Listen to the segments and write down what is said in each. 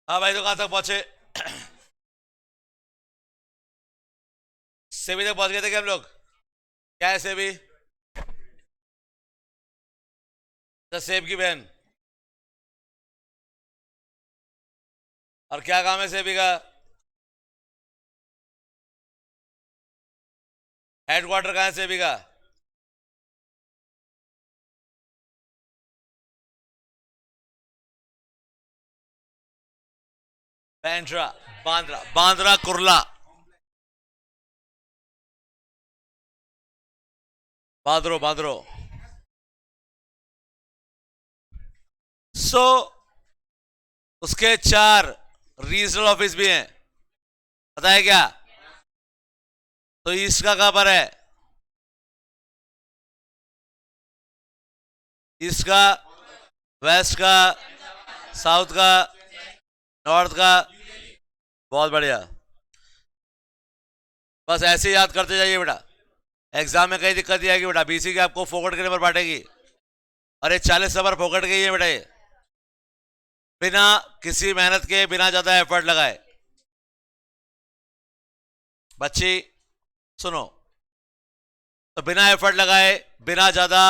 हाँ भाई, तो कहाँ तक पहुंचे? सेबी तक पहुंच गए थे क्या हम लोग? क्या है सेबी? तो सेब की बहन। और क्या काम है सेबी का? हेडक्वार्टर कहाँ है सेबी का? बैंड्रा, बांद्रा, बांद्रा कुर्ला, बादरो बादरो। सो उसके 4 रीजनल ऑफिस भी हैं, पता है क्या? तो ईस्ट का कहां पर है? ईस्ट का, वेस्ट का, साउथ का, नॉर्थ का। बहुत बढ़िया। बस ऐसे ही याद करते जाइए बेटा, एग्जाम में कहीं दिक्कत नहीं आएगी बेटा। बीसी की आपको फोकट के नंबर बांटेगी, और ये 40 नंबर फोकट के ही है बेटा, ये बिना किसी मेहनत के, बिना ज्यादा एफर्ट लगाए। बच्ची सुनो, तो बिना एफर्ट लगाए, बिना ज्यादा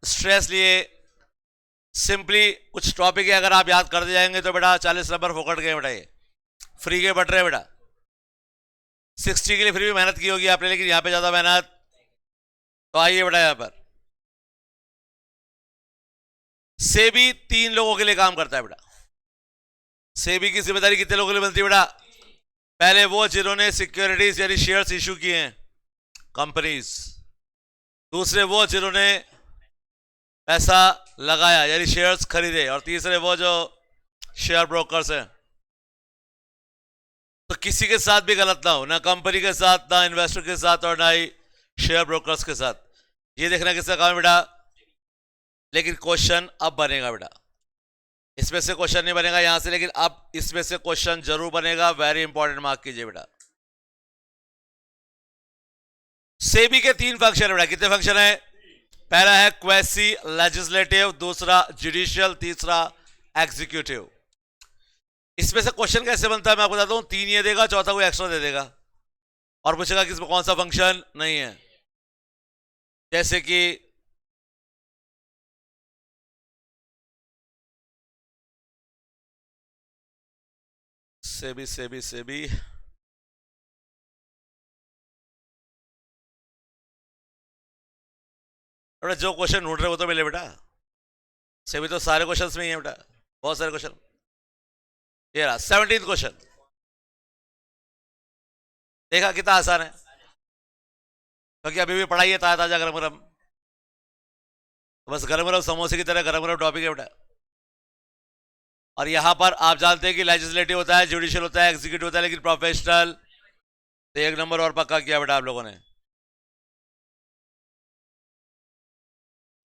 स्ट्रेस लिए, सिंपली कुछ टॉपिक है अगर आप याद करते जाएंगे तो बेटा 40 नंबर फोकट गए बेटा, ये फ्री के बट रहे बेटा। 60 के लिए फिर भी मेहनत की होगी आपने, लेकिन यहां पे ज्यादा मेहनत। तो आइए बेटा, यहां पर सेबी 3 लोगों के लिए काम करता है बेटा। सेबी की जिम्मेदारी कितने लोगों के लिए बनती है बेटा? पहले वो जिन्होंने सिक्योरिटीज यानी शेयर्स इशू किए हैं, कंपनीज। दूसरे वो जिन्होंने पैसा लगाया यानी शेयर्स खरीदे, और तीसरे वो जो शेयर ब्रोकर्स हैं। तो किसी के साथ भी गलत ना हो, ना कंपनी के साथ, ना इन्वेस्टर के साथ, और ना ही शेयर ब्रोकर्स के साथ। ये देखना किसका काम है बेटा। लेकिन क्वेश्चन अब बनेगा बेटा, इसमें से क्वेश्चन नहीं बनेगा यहां से, लेकिन अब इसमें से क्वेश्चन जरूर बनेगा। वेरी इंपॉर्टेंट, मार्क कीजिए बेटा। सेबी के 3 फंक्शन है बेटा। कितने फंक्शन है? पहला है क्वेसी लेजिस्लेटिव, दूसरा जुडिशियल, तीसरा एग्जीक्यूटिव। इसमें से क्वेश्चन कैसे बनता है मैं आपको बताता हूं। 3 ये देगा, चौथा कोई एक्स्ट्रा दे देगा, और पूछेगा कि इसमें कौन सा फंक्शन नहीं है। जैसे कि सेबी सेबी सेबी बेटा, जो क्वेश्चन ढूंढ रहे हो तो मिले बेटा। सेबी तो सारे क्वेश्चंस में ही है बेटा, बहुत सारे क्वेश्चन। ये रहा 17th क्वेश्चन। देखा कितना आसान है, क्योंकि अभी भी पढ़ाई है ताजा ताजा गरम गरम। बस गरम गरम समोसे की तरह गरम गरम टॉपिक है बेटा। और यहां पर आप जानते हैं कि लेजिस्लेटिव होता है, जुडिशियल होता है, एग्जीक्यूटिव होता है, लेकिन प्रोफेशनल। तो 1 नंबर और पक्का किया बेटा आप लोगों ने।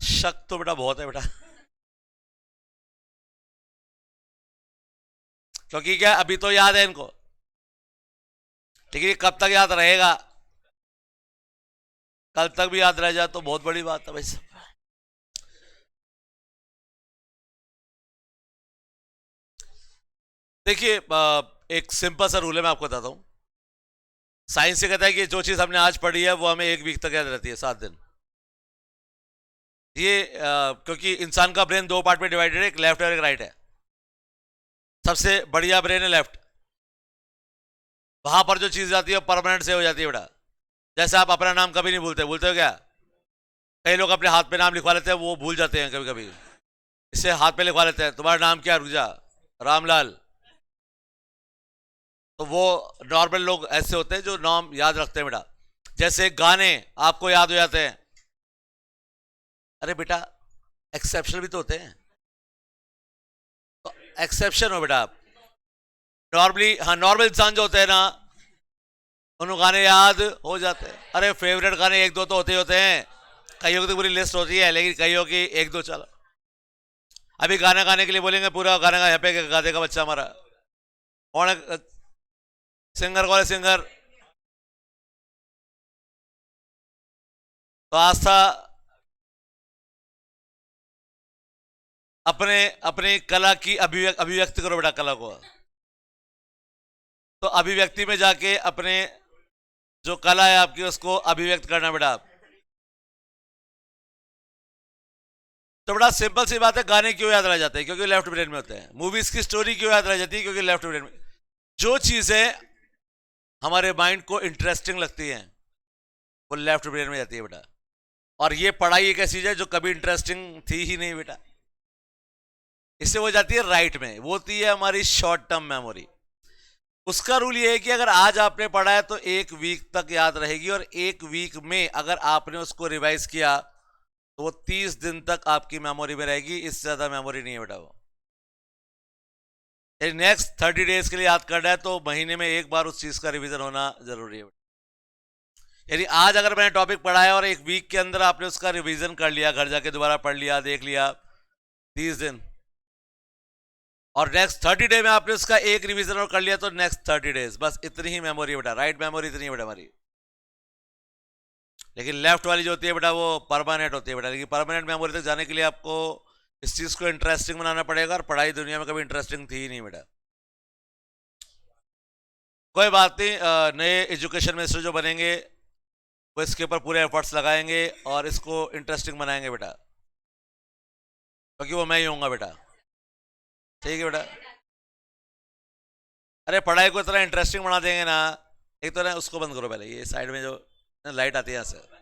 शक तो बेटा बहुत है बेटा, क्योंकि क्या अभी तो याद है इनको, लेकिन कब तक याद रहेगा? कल तक भी याद रह जाए तो बहुत बड़ी बात है भाई साहब। देखिए, एक सिंपल सा रूल है, मैं आपको बताता हूं। साइंस से कहता है कि जो चीज हमने आज पढ़ी है वो हमें 1 वीक तक याद रहती है, 7 दिन। ये क्योंकि इंसान का ब्रेन 2 पार्ट में डिवाइडेड है, एक लेफ्ट और एक राइट है। सबसे बढ़िया ब्रेन है लेफ्ट। वहां पर जो चीज जाती है परमानेंट से हो जाती है बेटा। जैसे आप अपना नाम कभी नहीं भूलते, भूलते हो क्या? कई लोग अपने हाथ पे नाम लिखवा लेते हैं, वो भूल जाते हैं कभी कभी। इससे हाथ पे लिखवा लेते हैं, तुम्हारा नाम क्या? रुजा, रामलाल। तो वो नॉर्मल लोग ऐसे होते हैं जो नाम याद रखते हैं बेटा। जैसे गाने आपको याद हो जाते हैं। अरे बेटा एक्सेप्शन भी तो होते हैं, तो एक्सेप्शन हो बेटा आप। नॉर्मली, हाँ, नॉर्मल इंसान जो होते हैं ना, उनको गाने याद हो जाते हैं। अरे फेवरेट गाने एक दो तो होते ही होते हैं, कईयों की तो पूरी लिस्ट होती है, लेकिन कईयों की एक दो। चलो अभी गाना गाने के लिए बोलेंगे, पूरा गाना का यहाँ पे गा देगा बच्चा हमारा। कौन है सिंगर, कौन है सिंगर? तो आस्था अपने अपनी कला की अभिव्यक्ति करो बेटा, कला को। तो अभिव्यक्ति में जाके अपने जो कला है आपकी उसको अभिव्यक्त करना बेटा आप। तो बड़ा सिंपल सी बात है, गाने क्यों याद रह जाते हैं? क्योंकि लेफ्ट ब्रेन में होते हैं। मूवीज की स्टोरी क्यों याद रह जाती है? क्योंकि लेफ्ट ब्रेन में जो चीजें हमारे माइंड को इंटरेस्टिंग लगती हैं वो लेफ्ट ब्रेन में जाती है बेटा। और ये पढ़ाई एक ऐसी चीज है जो कभी इंटरेस्टिंग थी ही नहीं बेटा, इससे हो जाती है राइट में, वो होती है हमारी शॉर्ट टर्म मेमोरी। उसका रूल ये है कि अगर आज आपने पढ़ा है तो एक वीक तक याद रहेगी, और एक वीक में अगर आपने उसको रिवाइज किया तो वो 30 दिन तक आपकी मेमोरी में रहेगी, इससे ज्यादा मेमोरी नहीं है बेटा वो। नेक्स्ट 30 डेज के लिए याद करना है तो महीने में एक बार उस चीज का रिवीजन होना जरूरी है। यानी आज अगर मैंने टॉपिक पढ़ा है और एक वीक के अंदर आपने उसका रिवीजन कर लिया, घर जाके दोबारा पढ़ लिया, देख लिया 30 दिन, और नेक्स्ट 30 डे में आपने उसका एक रिवीजन और कर लिया तो नेक्स्ट 30 डेज, बस इतनी ही मेमोरी बेटा, राइट मेमोरी इतनी है बेटा हमारी। लेकिन लेफ्ट वाली जो होती है बेटा वो परमानेंट होती है बेटा। लेकिन परमानेंट मेमोरी तक जाने के लिए आपको इस चीज को इंटरेस्टिंग बनाना पड़ेगा, और पढ़ाई दुनिया में कभी इंटरेस्टिंग थी ही नहीं बेटा। कोई बात नहीं, नए एजुकेशन मिनिस्टर जो बनेंगे वो इसके ऊपर पूरे एफर्ट्स लगाएंगे और इसको इंटरेस्टिंग बनाएंगे बेटा, क्योंकि वो मैं ही होऊंगा बेटा। ठीक है बेटा। अरे पढ़ाई को इतना इंटरेस्टिंग बना देंगे ना, एक तो ना उसको बंद करो पहले, ये साइड में जो लाइट आती है यहाँ से।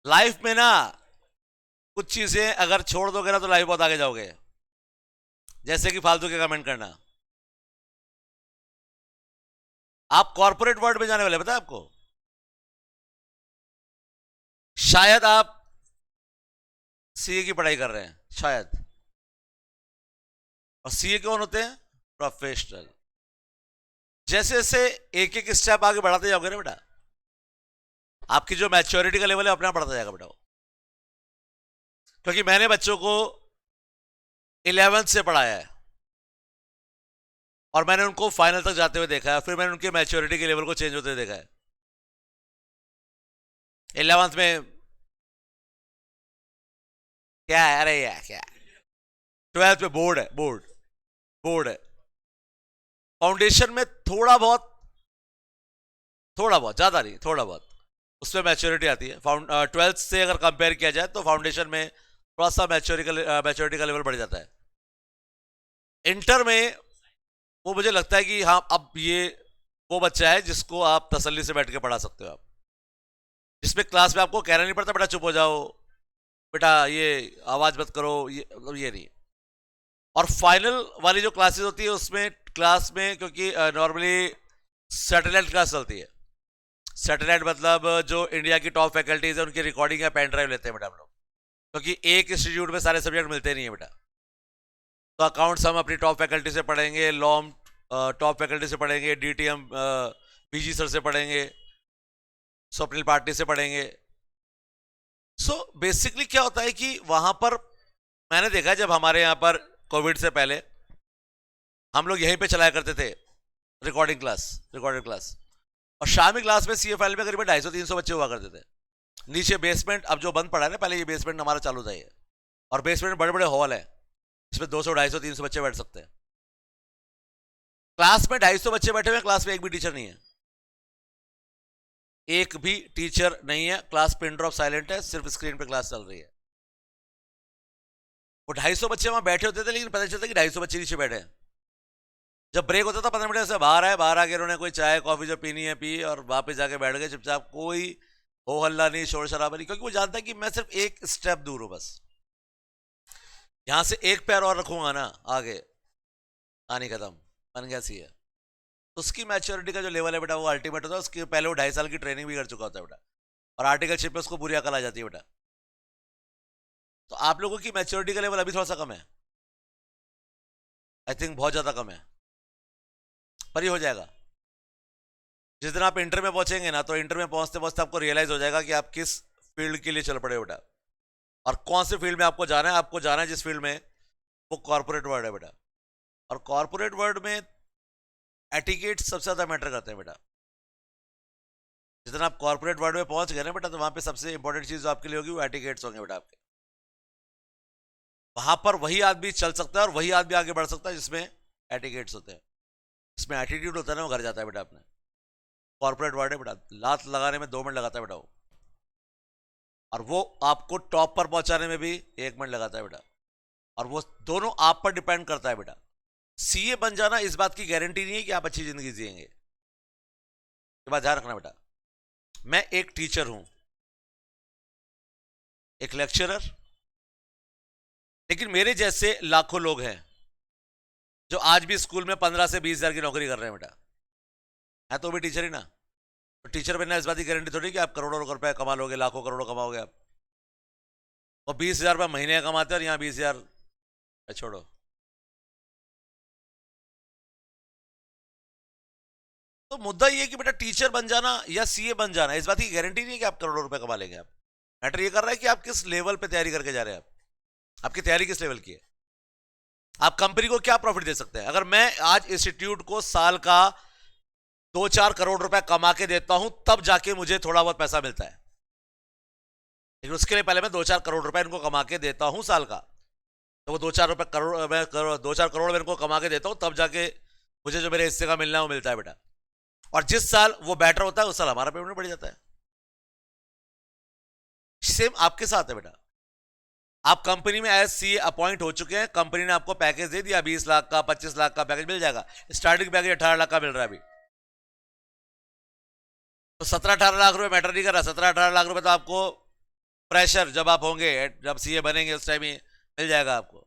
लाइफ में ना कुछ चीजें अगर छोड़ दोगे ना तो लाइफ बहुत आगे जाओगे, जैसे कि फालतू के कमेंट करना। आप कॉर्पोरेट वर्ल्ड में जाने वाले, पता है आपको? शायद आप सीए की पढ़ाई कर रहे हैं शायद, और सीए कौन होते हैं? प्रोफेशनल। जैसे जैसे एक एक स्टेप आगे बढ़ाते जाओगे ना बेटा, आपकी जो मैच्योरिटी का लेवल है अपने आप बढ़ता जाएगा बेटा। क्योंकि मैंने बच्चों को 11th से पढ़ाया है और मैंने उनको फाइनल तक जाते हुए देखा है, फिर मैंने उनके मैच्योरिटी के लेवल को चेंज होते हुए देखा है। 11th में क्या है? अरे यार क्या है? 12th में बोर्ड है, बोर्ड है। फाउंडेशन में थोड़ा बहुत, ज्यादा नहीं, थोड़ा बहुत उसमें मैच्योरिटी आती है। 12th से अगर कंपेयर किया जाए तो फाउंडेशन में थोड़ा सा मैच्योरिटी का लेवल बढ़ जाता है। इंटर में वो मुझे लगता है कि हाँ अब ये वो बच्चा है जिसको आप तसल्ली से बैठ के पढ़ा सकते हो आप, जिसमें क्लास में आपको कहना नहीं पड़ता बेटा चुप हो जाओ, बेटा ये आवाज मत करो, ये नहीं। और फाइनल वाली जो क्लासेस होती है उसमें क्लास में, क्योंकि नॉर्मली सैटेलाइट क्लास चलती है। सैटेलाइट मतलब जो इंडिया की टॉप फैकल्टीज है उनकी रिकॉर्डिंग या पेन ड्राइव लेते हैं बेटा हम लोग, क्योंकि एक इंस्टीट्यूट में सारे सब्जेक्ट मिलते नहीं है बेटा। तो अकाउंट्स हम अपनी टॉप फैकल्टी से पढ़ेंगे, लॉ टॉप फैकल्टी से पढ़ेंगे, डीटीएम बीजी सर से पढ़ेंगे, स्वप्निल पाटिल से पढ़ेंगे। सो बेसिकली क्या होता है कि वहां पर मैंने देखा जब हमारे यहाँ पर कोविड से पहले हम लोग यहीं पे चलाया करते थे रिकॉर्डिंग क्लास, और शामी क्लास में सीएफएल में करीब 250-300 बच्चे हुआ करते थे। नीचे बेसमेंट, अब जो बंद पड़ा है ना, पहले ये बेसमेंट हमारा चालू था ये, और बेसमेंट में बड़े बड़े हॉल है, इसमें 200-250-300 बच्चे बैठ सकते हैं। क्लास में 250 बच्चे बैठे हुए, क्लास में एक भी टीचर नहीं है, एक भी टीचर नहीं है। क्लास पिन ड्रॉप साइलेंट है, सिर्फ स्क्रीन पे क्लास चल रही है। वो 250 बच्चे वहां बैठे होते थे, लेकिन पता चलता कि 250 बच्चे नीचे बैठे हैं। जब ब्रेक होता था 15 मिनट से बाहर आए, बाहर आके उन्होंने कोई चाय कॉफी जो पीनी है पी, और वापस जाके बैठ गए चुपचाप, कोई हो हल्ला नहीं, शोर शराबा नहीं, क्योंकि वो जानता है कि मैं सिर्फ एक स्टेप दूर हूं बस, यहां से एक पैर और रखूंगा ना आगे, आनी खत्म, बन गया सी है। तो उसकी मैच्योरिटी का जो लेवल है बेटा वो अल्टीमेट होता है, उसके पहले वो 2.5 साल की ट्रेनिंग भी कर चुका होता है बेटा, और आर्टिकलशिप में उसको पूरी अकल आ जाती है बेटा। तो आप लोगों की मैच्योरिटी का लेवल अभी थोड़ा सा कम है, आई थिंक बहुत ज्यादा कम है, पर ये हो जाएगा। जिस दिन आप इंटर में पहुंचेंगे ना, तो इंटर में पहुंचते पहुंचते आपको रियलाइज हो जाएगा कि आप किस फील्ड के लिए चल पड़े बेटा, और कौन से फील्ड में आपको जाना है। आपको जाना है जिस फील्ड में, वो कॉर्पोरेट वर्ल्ड है बेटा, और कॉर्पोरेट वर्ल्ड में एटिकेट सबसे ज्यादा मैटर करते हैं बेटा। जिस दिन आप कॉर्पोरेट वर्ल्ड में पहुंच गए ना बेटा, तो वहां पे सबसे इंपॉर्टेंट चीज जो आपके लिए होगी वो एटिकेट्स होंगे बेटा आपके। वहां पर वही आदमी चल सकता है और वही आदमी आगे बढ़ सकता है जिसमें एटिकेट्स होते हैं, जिसमें एटीट्यूड होता है ना, वो घर जाता है बेटा अपने। कॉर्पोरेट वर्ल्ड है बेटा, लात लगाने में 2 मिनट लगाता है बेटा वो, और वो आपको टॉप पर पहुंचाने में भी 1 मिनट लगाता है बेटा, और वो दोनों आप पर डिपेंड करता है बेटा। सीए बन जाना इस बात की गारंटी नहीं है कि आप अच्छी जिंदगी जिएंगे, ये बात ध्यान रखना बेटा। मैं एक टीचर हूं, एक लेक्चरर, लेकिन मेरे जैसे लाखों लोग हैं जो आज भी स्कूल में 15 से 20 हजार की नौकरी कर रहे हैं बेटा, है तो भी टीचर ही ना। तो टीचर बनना इस बात की गारंटी थोड़ी कि आप करोड़ों रुपए कमा लोगे, लाखों करोड़ों कमाओगे आप। और 20 हजार रुपये महीने कमाते हैं और यहाँ 20 हजार, छोड़ो। तो मुद्दा ये है कि बेटा टीचर बन जाना या सीए बन जाना इस बात की गारंटी नहीं है कि आप करोड़ों रुपए कमा लेंगे आप। मैटर ये कर रहा है कि आप किस लेवल पे तैयारी करके जा रहे हैं, आपकी तैयारी किस लेवल की है, आप कंपनी को क्या प्रॉफिट दे सकते हैं। अगर मैं आज इंस्टीट्यूट को साल का 2-4 करोड़ रुपए कमा के देता हूं, तब जाके मुझे थोड़ा बहुत पैसा मिलता है, लेकिन उसके लिए पहले मैं 2-4 करोड़ रुपए इनको कमा के देता हूं साल का। तो वो 2-4 करोड़ मैं इनको कमा के देता हूं, तब जाके मुझे जो मेरे हिस्से का मिलना है वो मिलता है बेटा। और जिस साल वो बेटर होता है उस साल हमारा पेमेंट बढ़ जाता है। सेम आपके साथ है बेटा, आप कंपनी में एज सी अपॉइंट हो चुके हैं, कंपनी ने आपको पैकेज दे दिया, 20 लाख का 25 लाख का पैकेज मिल जाएगा, स्टार्टिंग पैकेज 18 लाख का मिल रहा है अभी। तो 17-18 लाख रुपए मैटर नहीं कर रहा, 17-18 लाख रुपए तो आपको प्रेशर जब आप होंगे, जब सीए बनेंगे उस टाइम ही मिल जाएगा आपको।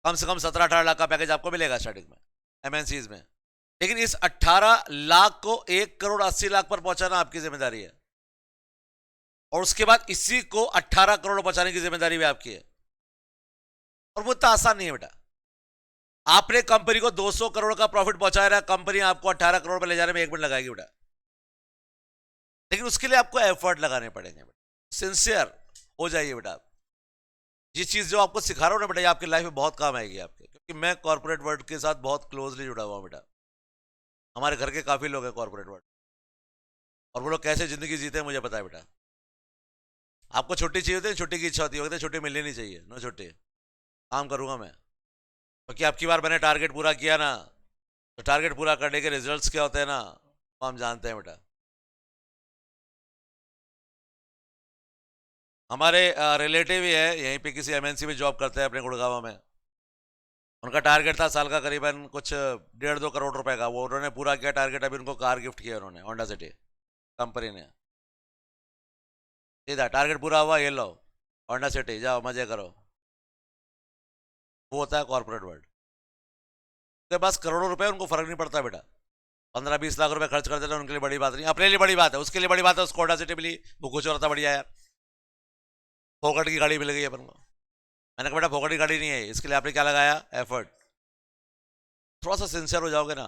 कम से कम 17-18 लाख का पैकेज आपको मिलेगा स्टार्टिंग में एमएनसीज में। लेकिन इस 18 लाख को 1 करोड़ 80 लाख पर पहुंचाना आपकी जिम्मेदारी है, और उसके बाद इसी को 18 करोड़ पहुंचाने की जिम्मेदारी भी आपकी है। और वो इतना आसान नहीं है बेटा। आपने कंपनी को 200 करोड़ का प्रॉफिट पहुंचाया रहा, कंपनी आपको 18 करोड़ पर ले जाने में 1 मिनट लगाएगी बेटा, लेकिन उसके लिए आपको एफर्ट लगाने पड़ेंगे बेटा, सिंसियर हो जाइए बेटा। ये चीज जो आपको सिखा रहा हूं ना बेटा, ये आपकी लाइफ में बहुत काम आएगी आपके, क्योंकि मैं कॉर्पोरेट वर्ल्ड के साथ बहुत क्लोजली जुड़ा हुआ हूं बेटा। हमारे घर के काफी लोग हैं कॉर्पोरेट वर्ल्ड, और वो लोग कैसे जिंदगी जीते हैं मुझे पता है बेटा। आपको छुट्टी चाहिए होती है, छुट्टी की इच्छा होती है, छुट्टी मिलनी नहीं चाहिए, नो छुट्टी, काम करूंगा मैं, क्योंकि आपकी बार मैंने टारगेट पूरा किया ना, तो टारगेट पूरा करने के रिजल्ट्स क्या होते हैं ना, वो हम जानते हैं बेटा। हमारे रिलेटिव ही है, यहीं पे किसी एमएनसी में जॉब करते हैं अपने गुड़गांव में। उनका टारगेट था साल का करीबन कुछ 1.5-2 करोड़ रुपए का, वो उन्होंने पूरा किया टारगेट। अभी उनको कार गिफ्ट किया उन्होंने, होंडा सिटी कंपनी ने। सीधा टारगेट पूरा हुआ, ये लो होंडा सिटी, जाओ मजे करो। वो होता है कॉर्पोरेट वर्ल्ड। उनके पास करोड़ों रुपए, उनको फर्क नहीं पड़ता बेटा। 15-20 लाख रुपए खर्च कर देना उनके लिए बड़ी बात नहीं, अपने लिए बड़ी बात है, उसके लिए बड़ी बात है, उसको होंडा सिटी मिली, वो कुछ और था बढ़िया यार, फोकट की गाड़ी मिल गई अपन को। मैंने कहा बेटा फोकट की गाड़ी नहीं है, इसके लिए आपने क्या लगाया एफर्ट। थोड़ा सा सिंसियर हो जाओगे ना,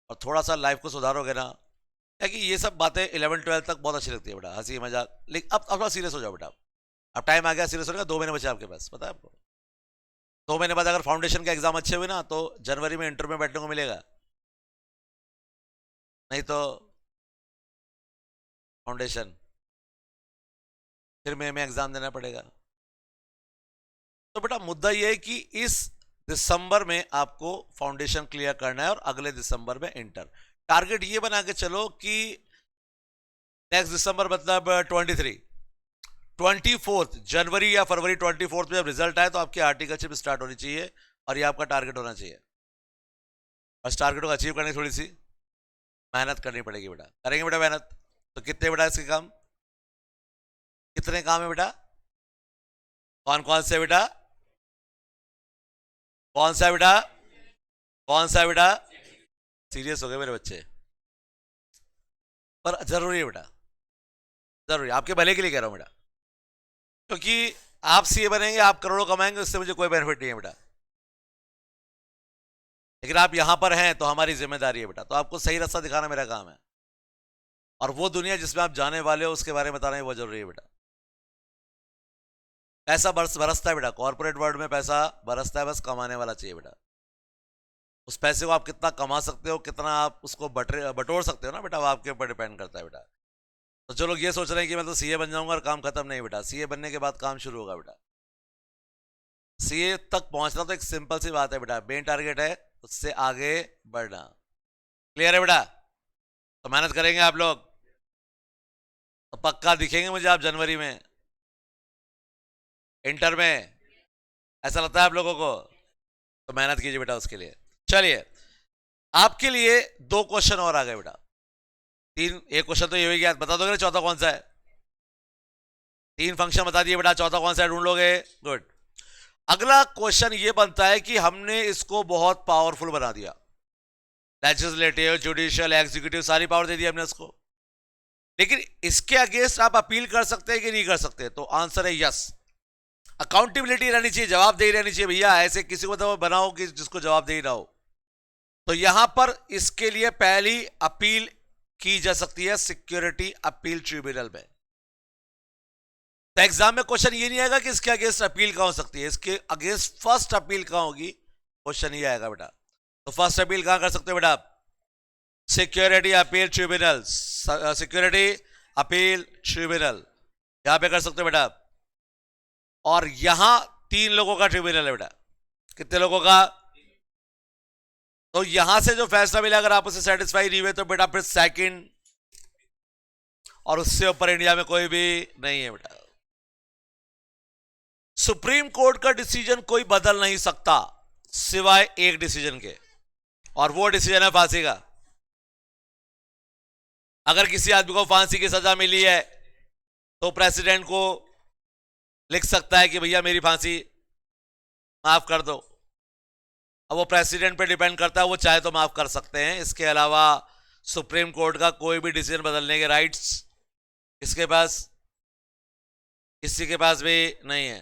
और थोड़ा सा लाइफ को सुधारोगे ना, क्या कि ये सब बातें 11-12 तक बहुत अच्छी लगती है बेटा, हंसी मजाक, लेकिन अब थोड़ा सीरियस हो जाओ बेटा। अब टाइम आ गया सीरियस होने का, 2 महीने बचे आपके पास, पता है आपको। 2 महीने बाद अगर फाउंडेशन के एग्जाम अच्छे हुए ना, तो जनवरी में इंटरव्यू में बैठने को मिलेगा, नहीं तो फाउंडेशन फिर में एग्जाम देना पड़ेगा। तो बेटा मुद्दा यह है कि इस दिसंबर में आपको फाउंडेशन क्लियर करना है, और अगले दिसंबर में इंटर। टारगेट ये बना के चलो कि नेक्स्ट दिसंबर मतलब 24 जनवरी या फरवरी 24 में जब रिजल्ट आए, तो आपकी आर्टिकलशिप स्टार्ट होनी चाहिए, और ये आपका टारगेट होना चाहिए। बस टारगेट को अचीव करने की थोड़ी सी मेहनत करनी पड़ेगी बेटा, करेंगे बेटा मेहनत। तो कितने बेटा इसके काम, कितने काम है बेटा, कौन कौन से बेटा, कौन सा बेटा, कौन सा बेटा, सीरियस हो गए मेरे बच्चे, पर जरूरी है बेटा, जरूरी, आपके भले के लिए कह रहा हूं बेटा, क्योंकि आप सीए बनेंगे, आप करोड़ों कमाएंगे, उससे मुझे कोई बेनिफिट नहीं है बेटा, लेकिन आप यहां पर हैं तो हमारी जिम्मेदारी है बेटा, तो आपको सही रास्ता दिखाना मेरा काम है, और वो दुनिया जिसमें आप जाने वाले हो उसके बारे में बताना वो जरूरी है बेटा। पैसा बरसता है बेटा, कॉर्पोरेट वर्ल्ड में पैसा बरसता है, बस कमाने वाला चाहिए बेटा। उस पैसे को आप कितना कमा सकते हो, कितना आप उसको बटोर सकते हो ना बेटा, वो आपके ऊपर डिपेंड करता है बेटा। तो जो लोग ये सोच रहे हैं कि मैं तो सीए बन जाऊंगा और काम खत्म, नहीं बेटा, सीए बनने के बाद काम शुरू होगा बेटा। सीए तक पहुंचना तो एक सिंपल सी बात है बेटा, मेन टारगेट है उससे आगे बढ़ना। क्लियर है बेटा? तो मेहनत करेंगे आप लोग, तो पक्का दिखेंगे मुझे आप जनवरी में, इंटर में, ऐसा लगता है आप लोगों को? तो मेहनत कीजिए बेटा उसके लिए। चलिए, आपके लिए 2 क्वेश्चन और आ गए बेटा, 3, एक क्वेश्चन तो ये हो गया, बता दोगे ना चौथा कौन सा है? 3 फंक्शन बता दिए बेटा, चौथा कौन सा है ढूंढ लोगे? गुड। अगला क्वेश्चन ये बनता है कि हमने इसको बहुत पावरफुल बना दिया, लेजिस्लेटिव, जुडिशियल, एग्जीक्यूटिव, सारी पावर दे दी हमने उसको, लेकिन इसके अगेंस्ट आप अपील कर सकते हैं कि नहीं कर सकते? तो आंसर है यस। अकाउंटेबिलिटी रहनी चाहिए, जवाबदेही रहनी चाहिए भैया, ऐसे किसी को तो बनाओ कि जिसको जवाबदेही ना हो। तो यहां पर इसके लिए पहली अपील की जा सकती है सिक्योरिटी अपील ट्रिब्यूनल में। तो एग्जाम में क्वेश्चन ये नहीं आएगा कि इसके अगेंस्ट अपील कहां हो सकती है, इसके अगेंस्ट फर्स्ट अपील कहां होगी, क्वेश्चन ये आएगा बेटा। तो फर्स्ट अपील कहां कर सकते हो बेटा? Security appeal tribunal, security appeal tribunal, यहां पे कर सकते हो बेटा। और यहां 3 लोगों का ट्रिब्यूनल है बेटा, कितने लोगों का? तो यहां से जो फैसला मिला अगर आप उसे सेटिस्फाई नहीं हुए तो बेटा फिर सेकंड, और उससे ऊपर इंडिया में कोई भी नहीं है बेटा। सुप्रीम कोर्ट का डिसीजन कोई बदल नहीं सकता सिवाय एक डिसीजन के, और वो डिसीजन है फांसी का। अगर किसी आदमी को फांसी की सजा मिली है तो प्रेसिडेंट को लिख सकता है कि भैया मेरी फांसी माफ कर दो। अब वो प्रेसिडेंट पे डिपेंड करता है, वो चाहे तो माफ कर सकते हैं, इसके अलावा सुप्रीम कोर्ट का कोई भी डिसीजन बदलने के राइट्स इसके पास, किसी के पास भी नहीं है।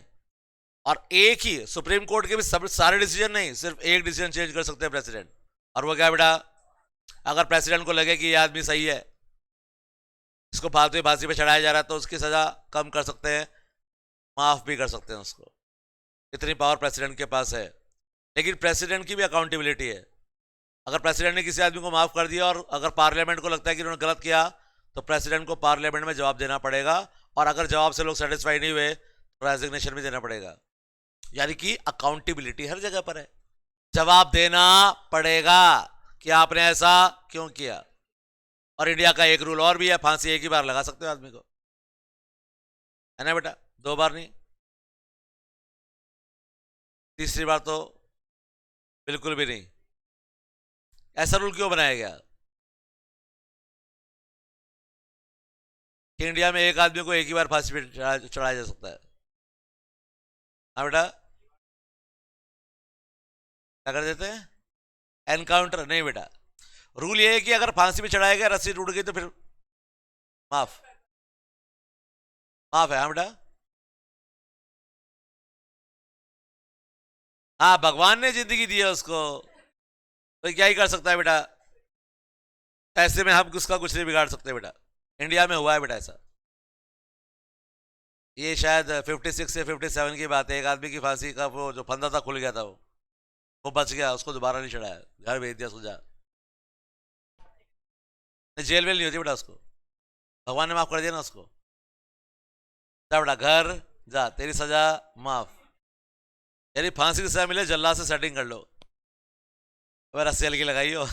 और एक ही सुप्रीम कोर्ट के भी सब सारे डिसीजन नहीं, सिर्फ एक डिसीजन चेंज कर सकते हैं प्रेसिडेंट, और वो क्या बेटा? अगर प्रेसिडेंट को लगे कि ये आदमी सही है, इसको फालतू फांसी पे चढ़ाया जा रहा है, तो उसकी सजा कम कर सकते हैं, माफ भी कर सकते हैं उसको। इतनी पावर प्रेसिडेंट के पास है। लेकिन प्रेसिडेंट की भी अकाउंटेबिलिटी है। अगर प्रेसिडेंट ने किसी आदमी को माफ कर दिया और अगर पार्लियामेंट को लगता है कि उन्होंने गलत किया, तो प्रेसिडेंट को पार्लियामेंट में जवाब देना पड़ेगा, और अगर जवाब से लोग सेटिस्फाई नहीं हुए तो रेजिग्नेशन भी देना पड़ेगा। यानी कि अकाउंटेबिलिटी हर जगह पर है, जवाब देना पड़ेगा कि आपने ऐसा क्यों किया। और इंडिया का एक रूल और भी है, फांसी एक ही बार लगा सकते हो आदमी को, है ना बेटा? 2 बार नहीं, तीसरी बार तो बिल्कुल भी नहीं। ऐसा रूल क्यों बनाया गया कि इंडिया में एक आदमी को एक ही बार फांसी पे चढ़ाया जा सकता है? हाँ बेटा, क्या कर देते हैं? एनकाउंटर नहीं बेटा, रूल ये है कि अगर फांसी पे चढ़ाया गया, रस्सी टूट गई तो फिर माफ, माफ है। हाँ बेटा, हाँ भगवान ने जिंदगी दी है उसको, तो क्या ही कर सकता है बेटा, ऐसे में हम उसका कुछ नहीं बिगाड़ सकते बेटा। इंडिया में हुआ है बेटा ऐसा, ये शायद 56 से 57 की बात है, एक आदमी की फांसी का वो जो फंदा था खुल गया था, वो बच गया, उसको दोबारा नहीं चढ़ाया, घर भेज दिया उसको, जा जेल वेल नहीं होती बेटा उसको, भगवान ने माफ कर दिया ना उसको, जा बेटा घर जा, तेरी सजा माफ। यानी फांसी की सजा मिले, जल्लाद से सेटिंग कर लो, अगर 80 की लगाई हो।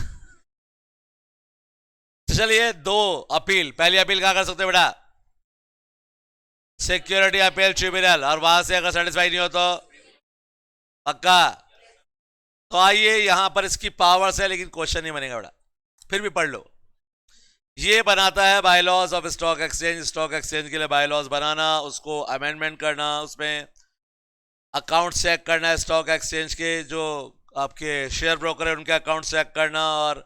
तो चलिए 2 अपील, पहली अपील कहां कर सकते हो बेटा? सिक्योरिटी अपील ट्रिब्यूनल, और वहां से अगर सेटिस्फाई नहीं हो तो पक्का। तो आइए यहां पर इसकी पावर्स है, लेकिन क्वेश्चन नहीं बनेगा बेटा, फिर भी पढ़ लो। ये बनाता है bylaws of stock exchange. Stock exchange के लिए बायलॉज बनाना, उसको अमेंडमेंट करना, उसमें अकाउंट चेक करना है स्टॉक एक्सचेंज के, जो आपके शेयर ब्रोकर है उनके अकाउंट चेक करना, और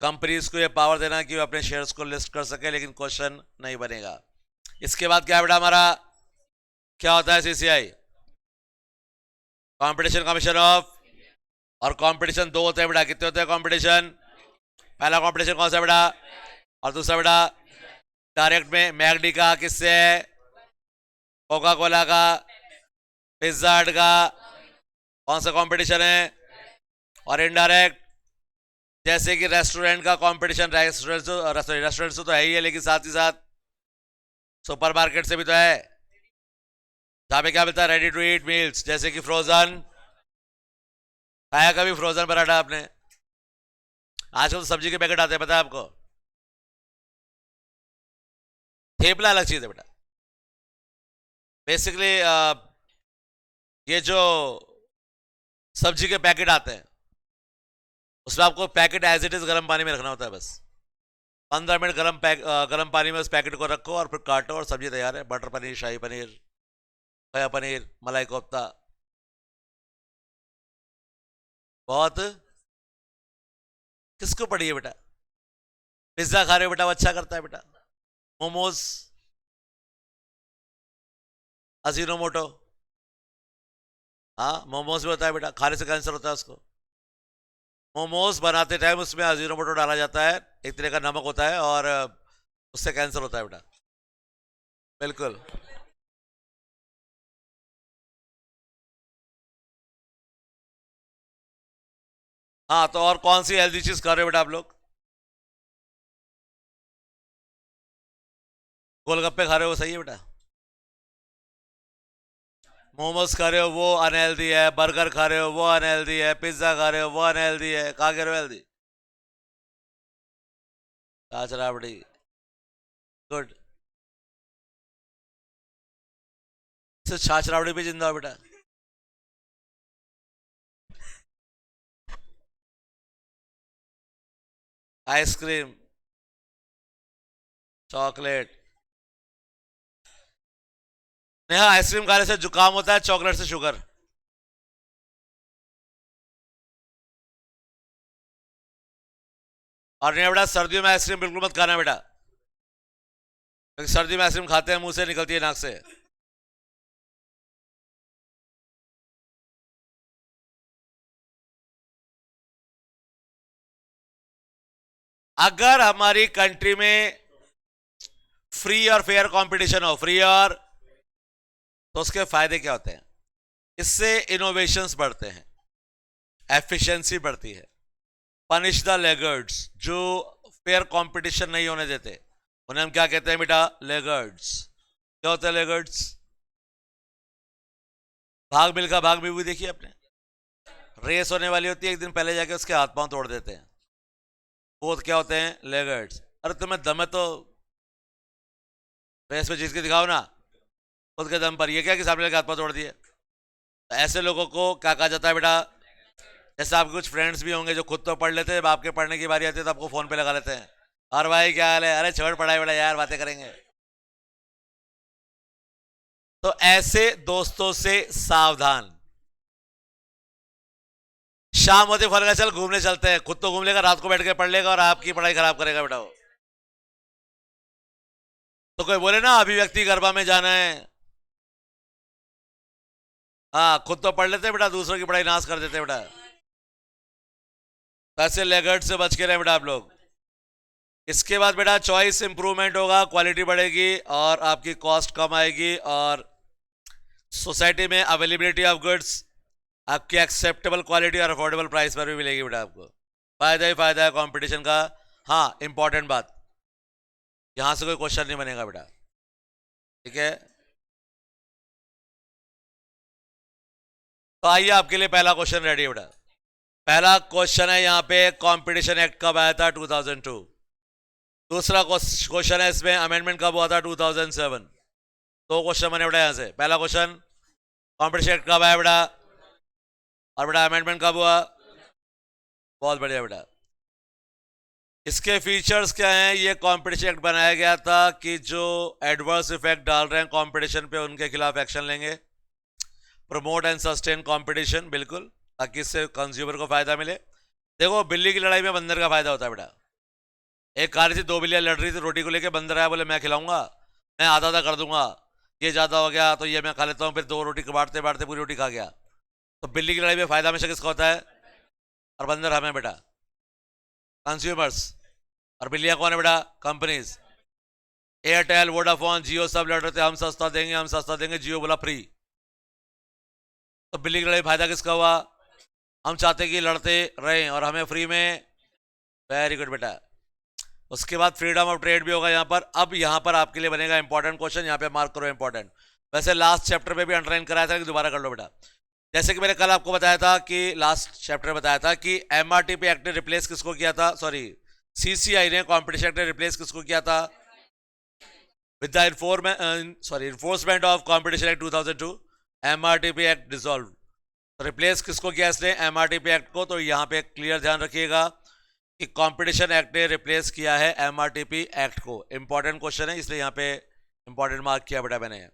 कंपनीज को ये पावर देना कि वो अपने शेयर्स को लिस्ट कर सके, लेकिन क्वेश्चन नहीं बनेगा। इसके बाद क्या बेटा हमारा क्या होता है? सीसीआई, कंपटीशन कमीशन ऑफ, और कंपटीशन दो होते हैं बेटा। कितने होते हैं कंपटीशन? पहला कंपटीशन कौन सा बेटा? और दूसरा बेटा डायरेक्ट में मैगडी का किससे है? कोका कोला का, पिज्जा हट का, कौन सा कंपटीशन है? और इनडायरेक्ट जैसे कि रेस्टोरेंट का कंपटीशन, रेस्टोरेंट से तो है ही है, लेकिन साथ ही साथ सुपरमार्केट से भी तो है, जहां पे क्या मिलता है? रेडी टू ईट मील्स, जैसे कि फ्रोजन। खाया कभी फ्रोजन पराठा आपने? आजकल तो सब्जी के पैकेट आते हैं, पता है आपको? थेपला अलग चीज है बेटा। बेसिकली ये जो सब्जी के पैकेट आते हैं उसमें आपको पैकेट एज इट इज गर्म पानी में रखना होता है। बस 15 मिनट गर्म पानी में उस पैकेट को रखो और फिर काटो और सब्जी तैयार है। बटर पनीर, शाही पनीर, सोया पनीर, मलाई कोफ्ता। बहुत किसको पड़ी है बेटा? पिज्जा खा रहे हो बेटा, वो अच्छा करता है बेटा। मोमोज, अजीनोमोटो, हाँ मोमोज भी होता है बेटा, खाने से कैंसर होता है उसको। मोमोज बनाते टाइम उसमें अजीनोमोटो डाला जाता है, एक तरह का नमक होता है, और उससे कैंसर होता है बेटा। बिल्कुल। हाँ, तो और कौन सी हेल्दी चीज खा रहे हो बेटा आप लोग? गोलगप्पे खा रहे हो, सही है बेटा। मोमोज खा रहे हो वो अनहेल्दी है, बर्गर खा रहे हो वो अनहेल्दी है, पिज्जा खा रहे हो वो अनहेल्दी है। कहा कह रहे हो हेल्दी? छाछ गुड। सिर्फ छाछ रावड़ी पे जिंदा हो बेटा। Ice cream, chocolate. नेहा, आइसक्रीम खाने से जुकाम होता है, चॉकलेट से शुगर। और नहीं बेटा, सर्दियों में आइसक्रीम बिल्कुल मत खाना बेटा, क्योंकि सर्दी में आइसक्रीम खाते हैं मुंह से निकलती है, नाक से। अगर हमारी कंट्री में फ्री और फेयर कंपटीशन हो, फ्री और, तो उसके फायदे क्या होते हैं? इससे इनोवेशंस बढ़ते हैं, एफिशिएंसी बढ़ती है। पनिश द लेगर्ड्स, जो फेयर कंपटीशन नहीं होने देते उन्हें हम क्या कहते हैं बेटा? लेगर्ड्स। क्या होता है लेगर्ड्स? भाग मिल्खा भाग मूवी देखिए आपने? रेस होने वाली होती है, एक दिन पहले जाके उसके हाथ पांव तोड़ देते हैं, वो क्या होते हैं? लेगर्ड्स। अरे तुम्हें दम है तो रेस में जीत के दिखाओ ना, खुद के दम पर। ये क्या कि सामने लगे हाथ पांव तोड़ दिए? तो ऐसे लोगों को क्या कहा जाता है बेटा? जैसे आपके कुछ फ्रेंड्स भी होंगे जो खुद तो पढ़ लेते हैं, जब आपके पढ़ने की बारी आती है तो आपको फोन पे लगा लेते हैं, और भाई क्या हाल है? अरे छोड़ पढ़ाई बेटा यार, बातें करेंगे। तो ऐसे दोस्तों से सावधान। शाम होते फल का चल घूमने चलते हैं, खुद तो घूम लेगा, रात को बैठ के पढ़ लेगा और आपकी पढ़ाई खराब करेगा बेटा वो। तो कोई बोले ना अभिव्यक्ति गरबा में जाना है, हाँ खुद तो पढ़ लेते बेटा, दूसरों की पढ़ाई नाश कर देते बेटा। ऐसे लेगर्ड से बच के रहे बेटा आप लोग। इसके बाद बेटा चॉइस इंप्रूवमेंट होगा, क्वालिटी बढ़ेगी और आपकी कॉस्ट कम आएगी, और सोसाइटी में अवेलेबिलिटी ऑफ गुड्स आपकी एक्सेप्टेबल क्वालिटी और अफोर्डेबल प्राइस पर भी मिलेगी बेटा आपको। फायदा ही फायदा है कंपटीशन का। हाँ, इंपॉर्टेंट बात, यहां से कोई क्वेश्चन नहीं बनेगा बेटा, ठीक है? तो आइए आपके लिए पहला क्वेश्चन रेडी है बेटा। पहला क्वेश्चन है यहाँ पे, कंपटीशन एक्ट कब आया था? 2002। दूसरा क्वेश्चन है इसमें, अमेंडमेंट कब हुआ था? 2007। दो क्वेश्चन बने बेटा यहां से। पहला क्वेश्चन, कंपटीशन एक्ट कब आया बेटा, और बेटा अमेंडमेंट कब हुआ? बहुत बढ़िया बेटा। इसके फीचर्स क्या हैं? ये कंपटीशन एक्ट बनाया गया था कि जो एडवर्स इफेक्ट डाल रहे हैं कंपटीशन पे उनके खिलाफ एक्शन लेंगे। प्रमोट एंड सस्टेन कंपटीशन, बिल्कुल, ताकि इससे कंज्यूमर को फायदा मिले। देखो, बिल्ली की लड़ाई में बंदर का फायदा होता है बेटा। एक कार थी, दो बिल्लियां लड़ रही थी रोटी को लेके, बंदर आया, बोले मैं खिलाऊंगा, मैं आधा आधा कर दूंगा, ये ज्यादा हो गया तो ये मैं खा लेता हूँ, फिर दो रोटी बांटते बांटते पूरी रोटी खा गया। तो बिल्ली की लड़ाई में फायदा हमेशा किसका होता है? और बंदर हमें बेटा, कंज्यूमर्स। और बिल्लियां कौन है बेटा? कंपनीज। एयरटेल, वोडाफोन, जियो सब लड़ रहे थे, हम सस्ता देंगे, हम सस्ता देंगे, जियो बोला फ्री। तो बिल्ली की लड़ाई फायदा किसका हुआ? हम चाहते कि लड़ते रहें और हमें फ्री में। वेरी गुड बेटा। उसके बाद फ्रीडम ऑफ ट्रेड भी होगा यहाँ पर। अब यहाँ पर आपके लिए बनेगा इंपॉर्टेंट क्वेश्चन, यहाँ पे मार्क करो इंपॉर्टेंट। वैसे लास्ट चैप्टर में भी अंडरलाइन कराया था कि दोबारा कर लो बेटा। जैसे कि मैंने कल आपको बताया था कि लास्ट चैप्टर में बताया था कि एमआरटीपी एक्ट ने रिप्लेस किसको किया था? सॉरी, सीसीआई ने कॉम्पिटिशन एक्ट ने रिप्लेस किसको किया था? With the enforcement of competition act 2002, MRTP act dissolve. Replace किसको किया इसने? एमआरटीपी एक्ट को। तो यहाँ पे क्लियर ध्यान रखिएगा कि कंपटीशन एक्ट ने रिप्लेस किया है एमआरटीपी एक्ट को। इंपॉर्टेंट क्वेश्चन है, इसलिए यहाँ पे इंपॉर्टेंट मार्क किया बेटा मैंने।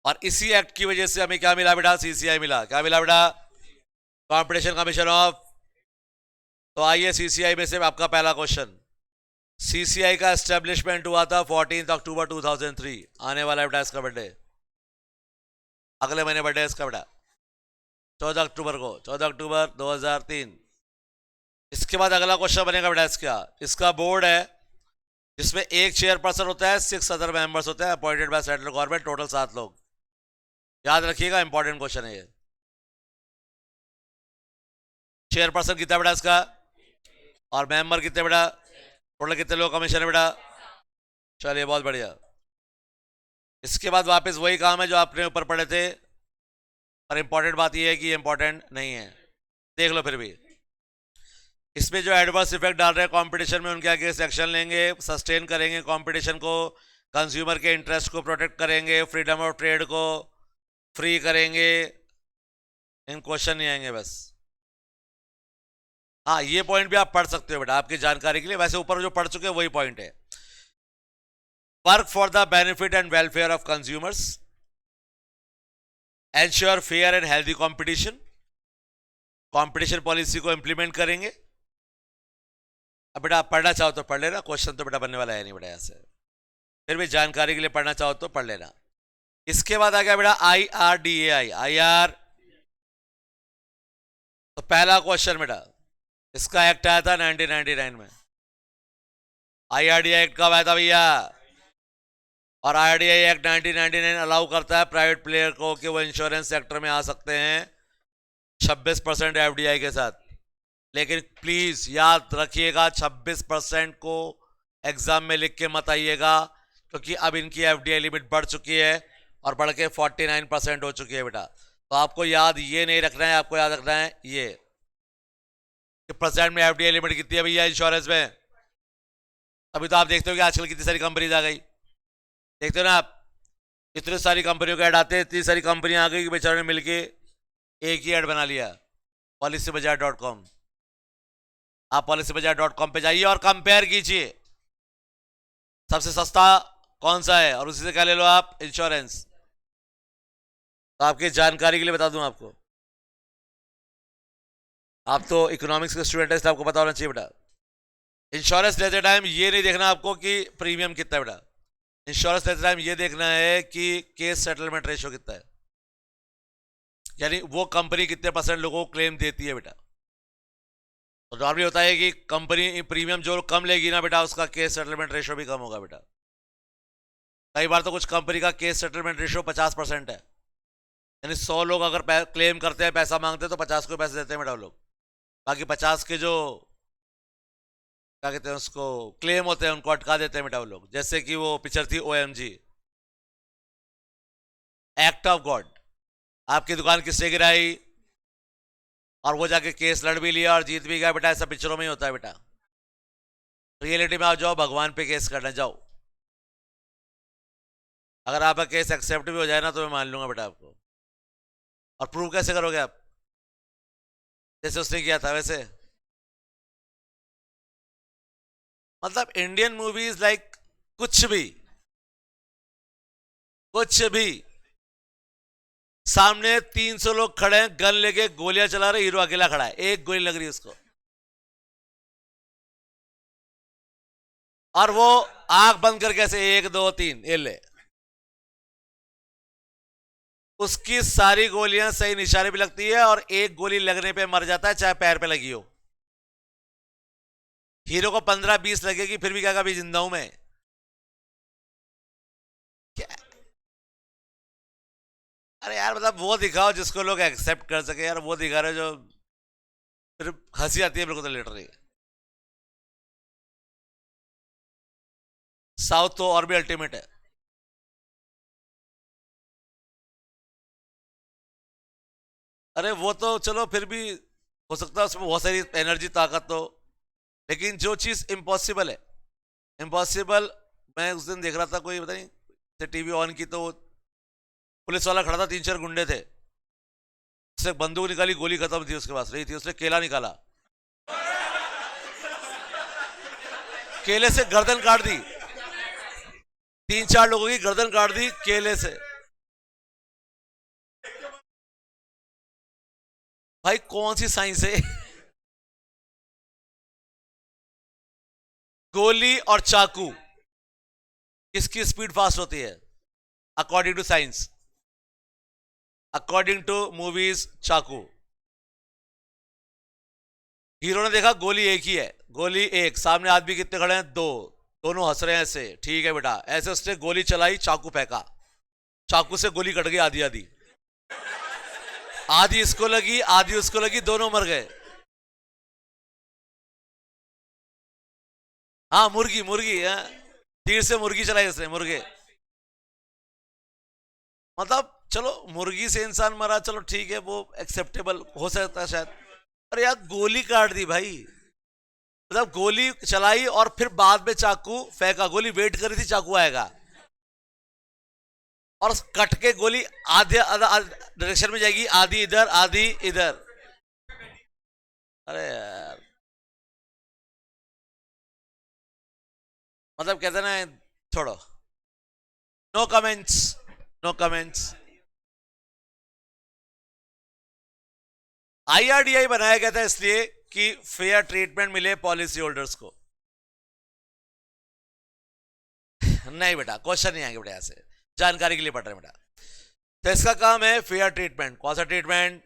और इसी एक्ट की वजह से हमें क्या मिला बेटा? सीसीआई मिला। क्या मिला बेटा? Competition commission of. तो आइए सीसीआई में से आपका पहला क्वेश्चन। सीसीआई का एस्टेब्लिशमेंट हुआ था 14 अक्टूबर 2003। आने वाला बेटा इसका बर्थडे, अगले महीने बर्थडे इसका बेटा, 14 अक्टूबर को, 14 अक्टूबर 2003। इसके बाद अगला क्वेश्चन बनेगा बेटा इसका बोर्ड है जिसमें एक चेयरपर्सन होता है, 6 अदर मेंबर्स होते हैं appointed by central government, total 7 लोग। याद रखिएगा, इंपॉर्टेंट क्वेश्चन है ये। चेयरपर्सन कितना बेटा इसका? और मेंबर कितने बेटा? टोटल कितने लोग कमीशन है बेटा? चलिए, बहुत बढ़िया। इसके बाद वापस वही काम है जो आपने ऊपर पढ़े थे, पर इंपॉर्टेंट बात यह है कि इंपॉर्टेंट नहीं है, देख लो फिर भी। इसमें जो एडवर्स इफेक्ट डाल रहे हैं कंपटीशन में उनके आगे एक्शन लेंगे, सस्टेन करेंगे कंपटीशन को, कंज्यूमर के इंटरेस्ट को प्रोटेक्ट करेंगे, फ्रीडम ऑफ ट्रेड को फ्री करेंगे। इन क्वेश्चन नहीं आएंगे बस। हाँ, ये पॉइंट भी आप पढ़ सकते हो बेटा आपकी जानकारी के लिए, वैसे ऊपर जो पढ़ चुके हैं वही पॉइंट है। Work for the benefit and welfare of consumers, ensure fair and healthy competition, competition policy को इंप्लीमेंट करेंगे। अब बेटा आप पढ़ना चाहो तो पढ़ लेना, क्वेश्चन तो बेटा बनने वाला है नहीं बेटा ऐसे, फिर भी जानकारी के लिए पढ़ना चाहो तो पढ़ लेना। इसके बाद आ गया बेटा IRDAI, IR। तो पहला क्वेश्चन बेटा, इसका एक्ट आया था 1999 में। IRDAI एक्ट कब आया था भैया? और IRDAI एक्ट 1999 अलाउ करता है प्राइवेट प्लेयर को कि वो इंश्योरेंस सेक्टर में आ सकते हैं 26% FDI के साथ। लेकिन प्लीज याद रखिएगा 26% को एग्जाम में लिख के मत आइएगा, क्योंकि अब इनकी FDI लिमिट बढ़ चुकी है और बढ़ के 49% हो चुकी है बेटा। तो आपको याद ये नहीं रखना है, आपको याद रखना है ये कि परसेंट में FDI लिमिट कितनी है भैया इंश्योरेंस में। अभी तो आप देखते हो कि आजकल कितनी सारी कंपनीज आ गई, देखते हो ना आप, इतनी सारी कंपनियों के ऐड आते हैं, इतनी सारी कंपनियां आ गई कि बेचारों ने मिलके एक ही ऐड बना लिया, policybazaar.com। आप policybazaar.com पे जाइए और कंपेयर कीजिए सबसे सस्ता कौन सा है और उसी से क्या ले लो आप, इंश्योरेंस। तो आपकी जानकारी के लिए बता दूं आपको, आप तो इकोनॉमिक्स के स्टूडेंट है, आपको पता होना चाहिए बेटा। इंश्योरेंस लेते टाइम ये नहीं देखना आपको कि प्रीमियम कितना है बेटा, इंश्योरेंस लेते टाइम ये देखना है कि केस सेटलमेंट रेशियो कितना है, यानी वो कंपनी कितने % लोगों को क्लेम देती है बेटा। तो नॉर्मली होता है कि कंपनी प्रीमियम जो कम लेगी ना बेटा, उसका केस सेटलमेंट रेशियो भी कम होगा बेटा। कई बार तो कुछ कंपनी का केस सेटलमेंट रेशियो 50% है, यानी 100 लोग अगर क्लेम करते हैं, पैसा मांगते हैं, तो 50 को पैसे देते हैं बेटा लोग, बाकी 50 के जो क्या कहते हैं उसको क्लेम होते हैं उनको अटका देते हैं बेटा वो लोग। जैसे कि वो पिक्चर थी OMG, एक्ट ऑफ गॉड। आपकी दुकान किससे गिराई और वो जाके केस लड़ भी लिया और जीत भी गया बेटा, ऐसा पिक्चरों में ही होता है बेटा। रियलिटी में आप जाओ, भगवान पे केस करने जाओ, अगर आपका केस एक्सेप्ट भी हो जाए ना तो मैं मान लूंगा बेटा आपको। और प्रूव कैसे करोगे आप? जैसे उसने किया था वैसे। मतलब इंडियन मूवीज लाइक कुछ भी सामने 300 लोग खड़े हैं, गन लेके गोलियां चला रहे, हीरो अकेला खड़ा है, एक गोली लग रही है उसको, और वो आंख बंद करके ऐसे 1 2 3 ये ले, उसकी सारी गोलियां सही निशाने पे लगती है और एक गोली लगने पे मर जाता है, चाहे पैर पे लगी हो। हीरो को 15-20 लगेगी फिर भी क्या कभी जिंदा हूं मैं क्या? अरे यार मतलब वो दिखाओ जिसको लोग एक्सेप्ट कर सके यार, वो दिखा रहे जो फिर हंसी आती है मेरे को तो लिटरली। साउथ तो और भी अल्टीमेट है। अरे वो तो चलो फिर भी हो सकता है उसमें बहुत सारी एनर्जी ताकत तो, लेकिन जो चीज इम्पॉसिबल है, इम्पॉसिबल। मैं उस दिन देख रहा था, कोई पता नहीं टीवी ऑन की, तो पुलिस वाला खड़ा था, 3-4 गुंडे थे, उससे बंदूक निकाली, गोली खत्म थी उसके पास, रही थी, उसने केला निकाला, केले से गर्दन काट दी, 3-4 लोगों की गर्दन काट दी केले से। भाई कौन सी साइंस है? गोली और चाकू किसकी स्पीड फास्ट होती है according to science? According to movies चाकू। हीरो ने देखा गोली एक ही है, गोली एक, सामने आदमी कितने खड़े हैं? 2, दोनों हंस रहे हैं ऐसे, ठीक है बेटा, ऐसे उसने गोली चलाई, चाकू फेंका, चाकू से गोली कट गई आधी आधी, आधी इसको लगी आधी उसको लगी, दोनों मर गए। हाँ मुर्गी मुर्गी, हाँ, तीर से मुर्गी चलाई उसने, मुर्गे। मतलब चलो मुर्गी से इंसान मरा, चलो ठीक है, वो एक्सेप्टेबल हो सकता है शायद। अरे यार गोली काट दी भाई, मतलब गोली चलाई और फिर बाद में चाकू फेंका, गोली वेट कर रही थी चाकू आएगा, और कट के गोली आधे डायरेक्शन में जाएगी, आधी इधर आधी इधर। अरे यार मतलब कहते ना, छोड़ो, no comments, no comments. IRDI बनाया गया था इसलिए कि फेयर ट्रीटमेंट मिले पॉलिसी होल्डर्स को। नहीं बेटा, क्वेश्चन नहीं आएंगे बेटा, ऐसे जानकारी के लिए पढ़ रहे हैं बेटा। तो इसका काम है फेयर ट्रीटमेंट। कौन सा ट्रीटमेंट?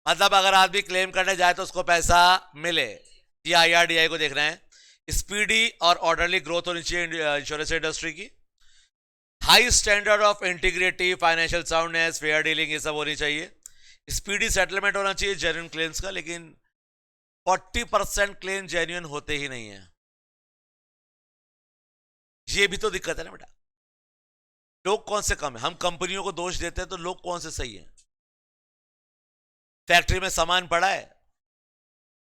मतलब अगर आदमी क्लेम करने जाए तो उसको पैसा मिले, ये आईआरडीआई को देख रहे हैं। स्पीडी और ऑर्डरली ग्रोथ होनी चाहिए इंश्योरेंस इंडस्ट्री की, high standard of integrity, financial soundness, fair dealing, ये सब होनी चाहिए। स्पीडी सेटलमेंट होना चाहिए जेन्युइन क्लेम्स का, लेकिन 40% क्लेम जेन्युइन होते ही नहीं है, ये भी तो दिक्कत है ना बेटा। लोग कौन से कम है? हम कंपनियों को दोष देते हैं तो लोग कौन से सही हैं? फैक्ट्री में सामान पड़ा है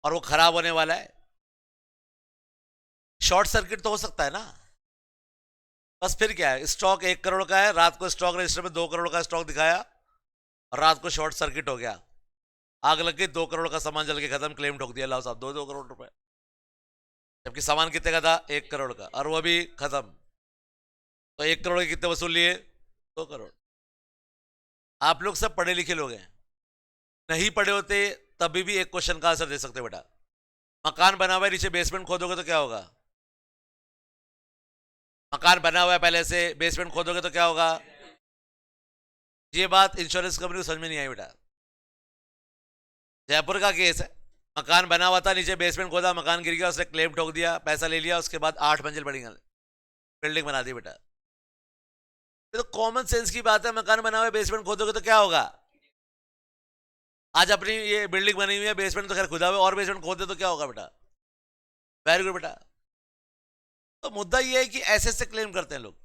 और वो खराब होने वाला है, शॉर्ट सर्किट तो हो सकता है ना, बस फिर क्या है, स्टॉक 1 करोड़ का है, रात को स्टॉक रजिस्टर में 2 करोड़ का स्टॉक दिखाया और रात को शॉर्ट सर्किट हो गया, आग लग गई, 2 करोड़ का सामान जल के खत्म, क्लेम ठोक दिया, लाओ साहब 2 करोड़ रुपए, जबकि सामान कितने का था? 1 करोड़ का, और वो भी खत्म। तो 1 करोड़ के कितने वसूल लिए? 2 करोड़। आप लोग सब पढ़े लिखे लोग हैं, नहीं पढ़े होते तभी भी एक क्वेश्चन का आंसर दे सकते बेटा। मकान बना हुआ है, नीचे बेसमेंट खोदोगे तो क्या होगा? मकान बना हुआ है पहले से, बेसमेंट खोदोगे तो क्या होगा? ये बात इंश्योरेंस कंपनी को समझ में नहीं आई बेटा। जयपुर का केस है, मकान बना हुआ था, नीचे बेसमेंट खोदा, मकान गिर गया, उसने क्लेम ठोक दिया, पैसा ले लिया, उसके बाद 8 मंजिल बिल्डिंग बना दी बेटा। ये तो कॉमन सेंस की बात है, मकान बना हुआ है, बेसमेंट खोदोगे तो क्या होगा? आज अपनी ये बिल्डिंग बनी हुई है, बेसमेंट तो खैर खुदा हुआ, और बेसमेंट खोदे तो क्या होगा बेटा? वेरी गुड बेटा। तो मुद्दा ये है कि ऐसे से क्लेम करते हैं लोग,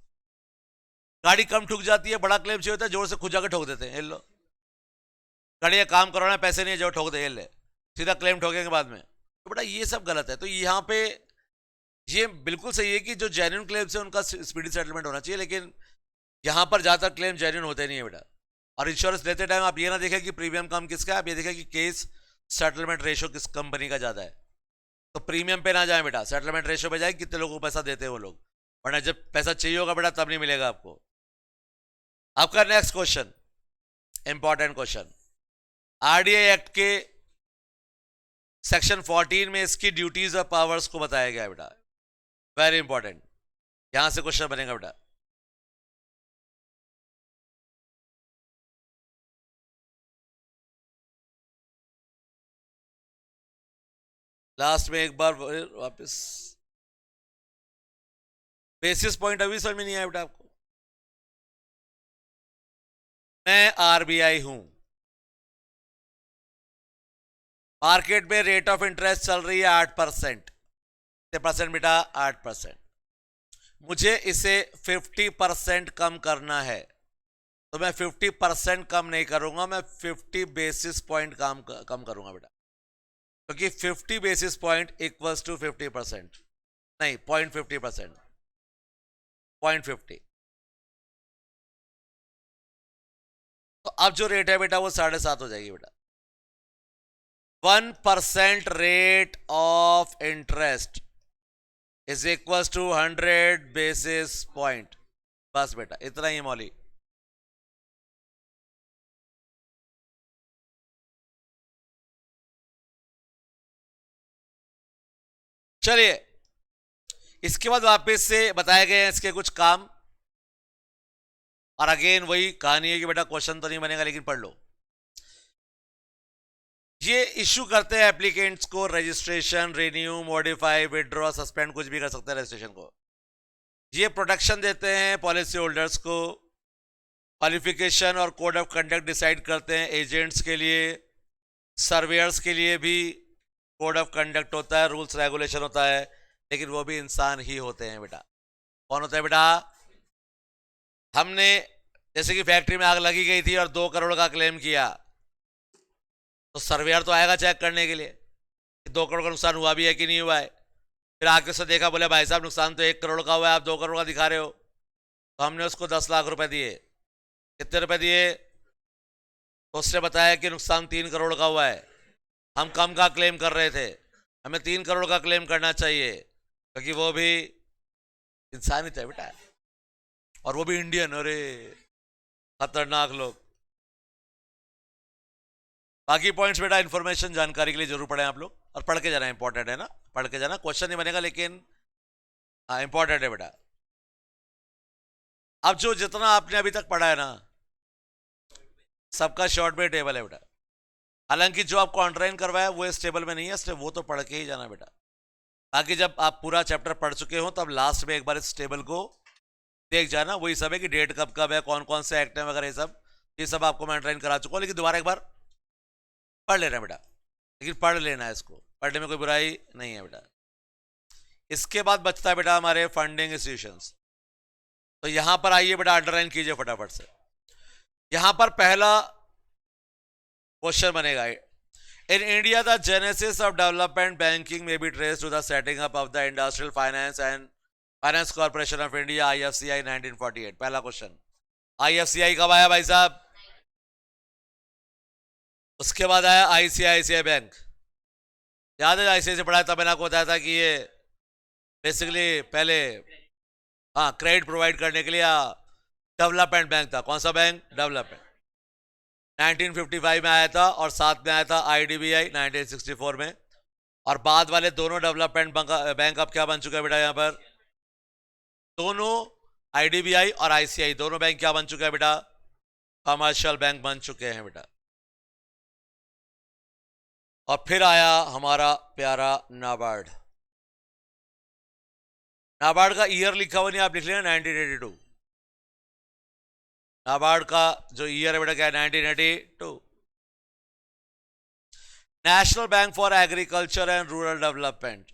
गाड़ी कम ठुक जाती है, बड़ा क्लेम चाहिए होता है, जोर से खुद जाकर ठोक देते हैं, लो गाड़ी का काम करवाना, पैसे नहीं है, जो ठोक दे ले, सीधा क्लेम ठोकेंगे बाद में। तो बेटा ये सब गलत है। तो यहाँ पे ये बिल्कुल सही है कि जो जेन्युइन क्लेम्स है उनका स्पीडी सेटलमेंट होना चाहिए, लेकिन यहाँ पर ज़्यादातर क्लेम जेन्युइन होते नहीं है बेटा। और इंश्योरेंस लेते टाइम आप ये ना देखें कि प्रीमियम कम किसका है, आप ये देखें कि केस सेटलमेंट रेशो किस कंपनी का ज़्यादा है। तो प्रीमियम पे ना जाए बेटा, सेटलमेंट रेशियो पे जाए कितने लोगों को पैसा देते हैं वो लोग, वरना जब पैसा चाहिए होगा बेटा तब नहीं मिलेगा आपको। आपका next question, important question, RDI act के सेक्शन 14 में इसकी ड्यूटीज और पावर्स को बताया गया है बेटा, वेरी इंपॉर्टेंट, यहां से क्वेश्चन बनेगा बेटा। लास्ट में एक बार वापस, बेसिस पॉइंट अभी समझ में नहीं आया बेटा आपको। मैं आरबीआई हूं, मार्केट में रेट ऑफ इंटरेस्ट चल रही है 8%, कितने परसेंट बेटा, 8%। मुझे इसे 50% कम करना है, तो मैं 50% कम नहीं करूंगा, मैं 50 बेसिस पॉइंट कम करूंगा बेटा, क्योंकि 50 बेसिस पॉइंट इक्वल्स टू 50%, नहीं 0.50%, 0.50। तो अब जो रेट है बेटा वो 7.5 हो जाएगी बेटा। 1% rate of interest is equal to 100 basis point, बस बेटा इतना ही मौली। चलिए इसके बाद वापस से बताए गए हैं इसके कुछ काम, और अगेन वही कहानी है कि बेटा क्वेश्चन तो नहीं बनेगा लेकिन पढ़ लो। ये इश्यू करते हैं एप्लीकेंट्स को registration, renew, modify, withdraw, suspend, कुछ भी कर सकते हैं रजिस्ट्रेशन को। ये प्रोटेक्शन देते हैं पॉलिसी होल्डर्स को, क्वालिफिकेशन और कोड ऑफ कंडक्ट डिसाइड करते हैं एजेंट्स के लिए, सर्वेयर्स के लिए भी कोड ऑफ कंडक्ट होता है, रूल्स रेगुलेशन होता है, लेकिन वो भी इंसान ही होते हैं बेटा। कौन होता है बेटा, हमने जैसे कि फैक्ट्री में आग लगी गई थी और 2 करोड़ का क्लेम किया, तो सर्वेयर तो आएगा चेक करने के लिए कि 2 करोड़ का नुकसान हुआ भी है कि नहीं हुआ है। फिर आके उससे देखा, बोले भाई साहब नुकसान तो 1 करोड़ का हुआ है, आप 2 करोड़ का दिखा रहे हो। तो हमने उसको 10 लाख रुपए दिए। कितने रुपए दिए, तो उसने बताया कि नुकसान 3 करोड़ का हुआ है, हम कम का क्लेम कर रहे थे, हमें 3 करोड़ का क्लेम करना चाहिए, क्योंकि वो भी इंसान ही था बेटा, और वो भी इंडियन। अरे खतरनाक लोग। बाकी पॉइंट्स बेटा इन्फॉर्मेशन जानकारी के लिए जरूर पढ़ें आप लोग, और पढ़ के जाना, इंपॉर्टेंट है ना, पढ़ के जाना, क्वेश्चन नहीं बनेगा लेकिन इंपॉर्टेंट है बेटा। अब जो जितना आपने अभी तक पढ़ा है ना, सबका शॉर्ट में टेबल है बेटा। हालांकि जो आपको अंडरलाइन करवाया वो इस टेबल में नहीं है, इसलिए वो तो पढ़ के ही जाना बेटा। ताकि जब आप पूरा चैप्टर पढ़ चुके हो तब लास्ट में एक बार इस टेबल को देख जाना, वही सब है कि डेट कब कब है, कौन कौन से एक्ट है वगैरह, ये सब आपको मैं अंडरलाइन करा चुका हूँ, लेकिन दोबारा एक बार पढ़ लेना बेटा, लेकिन पढ़ लेना है, इसको पढ़ने में कोई बुराई नहीं है बेटा। इसके बाद बचता है बेटा हमारे फंडिंग इंस्टीट्यूशंस। तो यहां पर आइए बेटा, अंडरलाइन कीजिए फटाफट से। यहां पर पहला क्वेश्चन बनेगा, in India the genesis of development banking में be trace to the setting up of the industrial finance and finance corporation of India IFCI 1948। पहला क्वेश्चन, IFCI कब आया भाई साहब, उसके बाद आया ICICI बैंक। याद है ICICI से पढ़ा था, मैंने आपको बताया था कि ये बेसिकली पहले क्रेडिट प्रोवाइड करने के लिए डेवलपमेंट बैंक था। कौन सा बैंक, डेवलपमेंट। 1955 में आया था, और साथ में आया था IDBI 1964 में। और बाद वाले दोनों डेवलपमेंट बैंक अब क्या बन चुका है बेटा, यहां पर दोनों IDBI और ICI दोनों बैंक क्या बन चुके हैं बेटा, कमर्शियल बैंक बन चुके हैं बेटा। और फिर आया हमारा प्यारा नाबार्ड। नाबार्ड का ईयर लिखा हुआ नहीं, आप लिख लेना 1982। नाबार्ड का जो ईयर है बेटा क्या है, 1982। National bank for agriculture and rural development